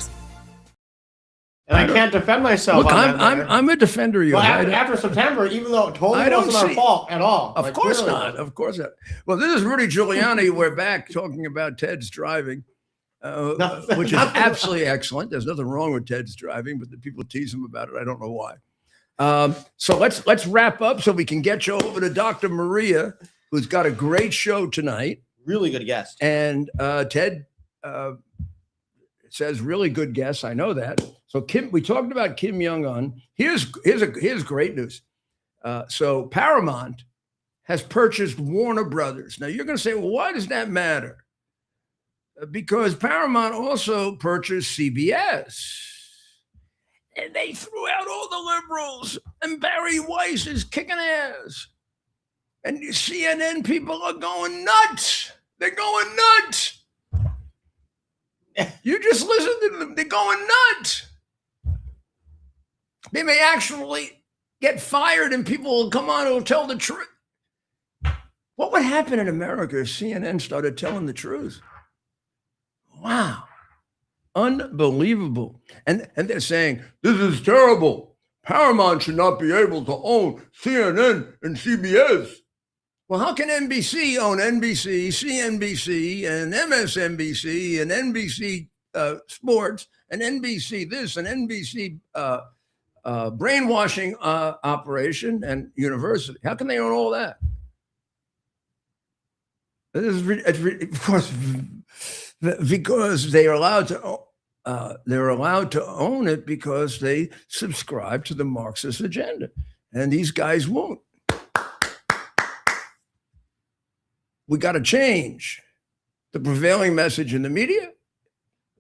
And I can't defend myself. Look, on that, I'm a defender of yours. well, after September, even though it I totally don't wasn't our see- fault at all. Of Like, course really not. wasn't. Of course not. Well, this is Rudy Giuliani. We're back talking about Ted's driving, which is absolutely excellent. There's nothing wrong with Ted's driving, but the people tease him about it. I don't know why. So let's wrap up so we can get you over to Dr. Maria, who's got a great show tonight. Really good guest. And Ted says really good guess. I know that. So Kim, we talked about Kim Jong-un. Here's great news. So Paramount has purchased Warner Brothers. Now you're going to say, well, why does that matter? Because Paramount also purchased CBS. And they threw out all the liberals, and Barry Weiss is kicking ass. And the CNN people are going nuts. They're going nuts. You just listen to them. They're going nuts. They may actually get fired and people will come on and will tell the truth. What would happen in America if CNN started telling the truth? Wow. Unbelievable. And they're saying, this is terrible. Paramount should not be able to own CNN and CBS. Well, how can NBC own NBC, CNBC, and MSNBC, and NBC Sports, and NBC this, and NBC brainwashing operation, and university? How can they own all that? This is, of course, because they are allowed to. They're allowed to own it because they subscribe to the Marxist agenda, and these guys won't. We got to change the prevailing message in the media.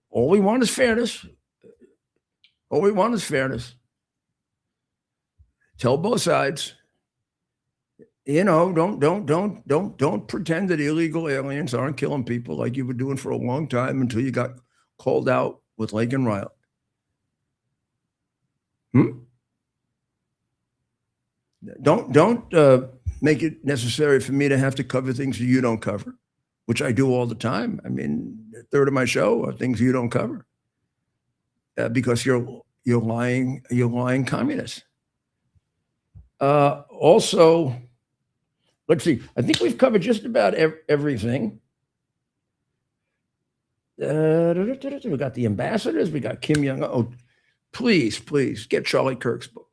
All we want is fairness. All we want is fairness. Tell both sides. You know, don't pretend that illegal aliens aren't killing people like you were doing for a long time until you got called out with Lake and Riley. Don't make it necessary for me to have to cover things that you don't cover, which I do all the time. I mean, a third of my show are things you don't cover because you're lying communist. Also, let's see. I think we've covered just about everything. We got the ambassadors. We got Kim Jong-un. Oh, please get Charlie Kirk's book.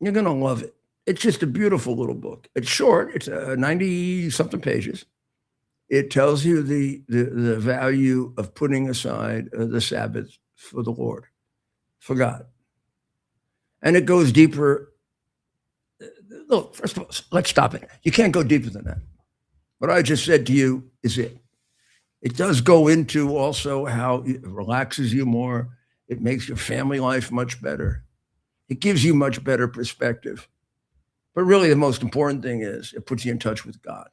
You're going to love it. It's just a beautiful little book. It's short. It's 90-something pages. It tells you the value of putting aside the Sabbath for the Lord, for God. And it goes deeper. Look, first of all, let's stop it. You can't go deeper than that. What I just said to you is it. It does go into also how it relaxes you more. It makes your family life much better. It gives you much better perspective. But really, the most important thing is it puts you in touch with God.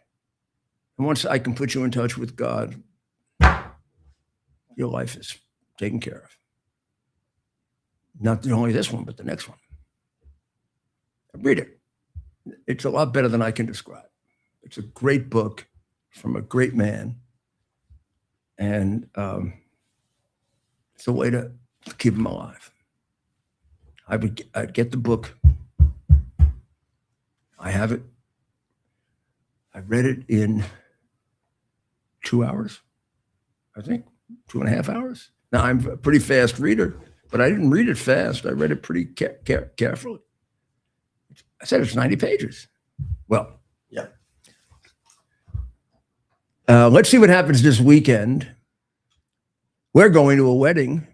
And once I can put you in touch with God, your life is taken care of. Not only this one, but the next one. Read it. It's a lot better than I can describe. It's a great book from a great man. And it's a way to keep him alive. I'd get the book. I have it. I read it in 2 hours, I think, 2.5 hours. Now, I'm a pretty fast reader, but I didn't read it fast. I read it pretty carefully. I said it's 90 pages. Well, yeah. Let's see what happens this weekend. We're going to a wedding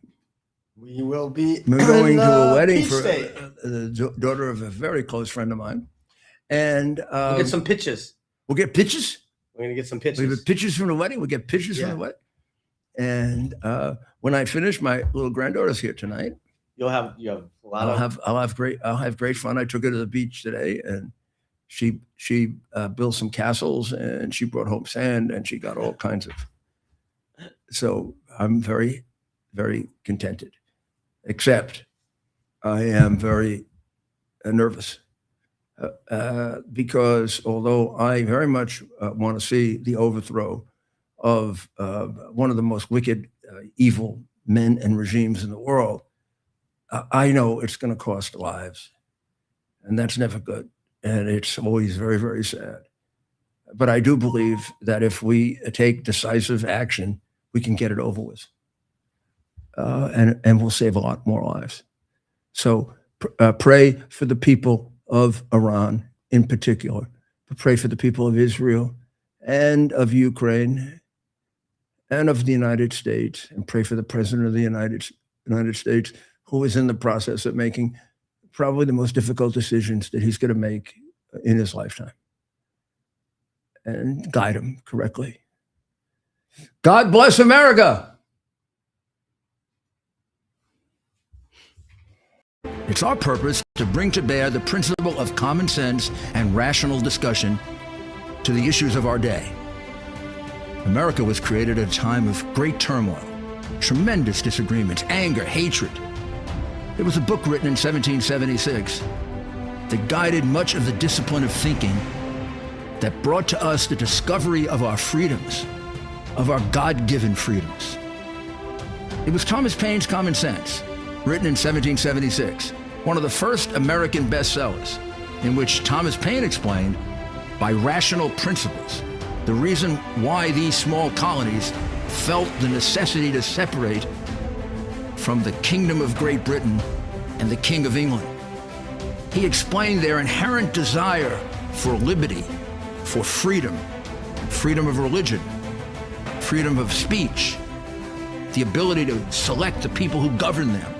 We will be We're going in to a the wedding Peach for State. the daughter of a very close friend of mine. And We'll get some pictures. We'll get pictures. We're gonna get some We pictures. have pictures from the wedding. We'll get pictures from Yeah. the wedding. And when I finish, my little granddaughter's here tonight. You have a lot of. I'll have great fun. I took her to the beach today, and she built some castles, and she brought home sand, and she got all kinds of. So I'm very, very contented, except I am very nervous because although I very much want to see the overthrow of one of the most wicked, evil men and regimes in the world, I know it's going to cost lives, and that's never good. And it's always very, very sad. But I do believe that if we take decisive action, we can get it over with. And we'll save a lot more lives. So pray for the people of Iran in particular, but pray for the people of Israel and of Ukraine and of the United States, and pray for the President of the United States, who is in the process of making probably the most difficult decisions that he's going to make in his lifetime, and guide him correctly. God bless America. It's our purpose to bring to bear the principle of common sense and rational discussion to the issues of our day. America was created at a time of great turmoil, tremendous disagreements, anger, hatred. There was a book written in 1776 that guided much of the discipline of thinking that brought to us the discovery of our freedoms, of our God-given freedoms. It was Thomas Paine's Common Sense, written in 1776, one of the first American bestsellers, in which Thomas Paine explained, by rational principles, the reason why these small colonies felt the necessity to separate from the Kingdom of Great Britain and the King of England. He explained their inherent desire for liberty, for freedom, freedom of religion, freedom of speech, the ability to select the people who govern them.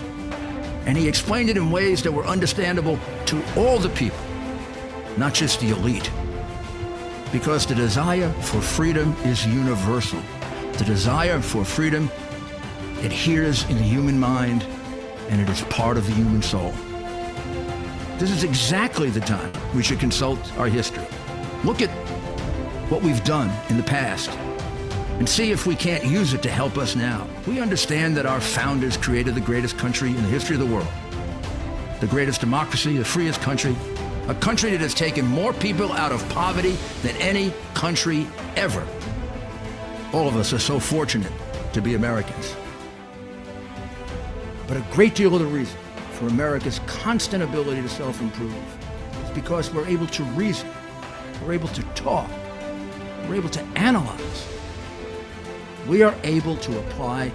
And he explained it in ways that were understandable to all the people, not just the elite. Because the desire for freedom is universal. The desire for freedom adheres in the human mind, and it is part of the human soul. This is exactly the time we should consult our history. Look at what we've done in the past and see if we can't use it to help us now. We understand that our founders created the greatest country in the history of the world, the greatest democracy, the freest country, a country that has taken more people out of poverty than any country ever. All of us are so fortunate to be Americans. But a great deal of the reason for America's constant ability to self-improve is because we're able to reason, we're able to talk, we're able to analyze. We are able to apply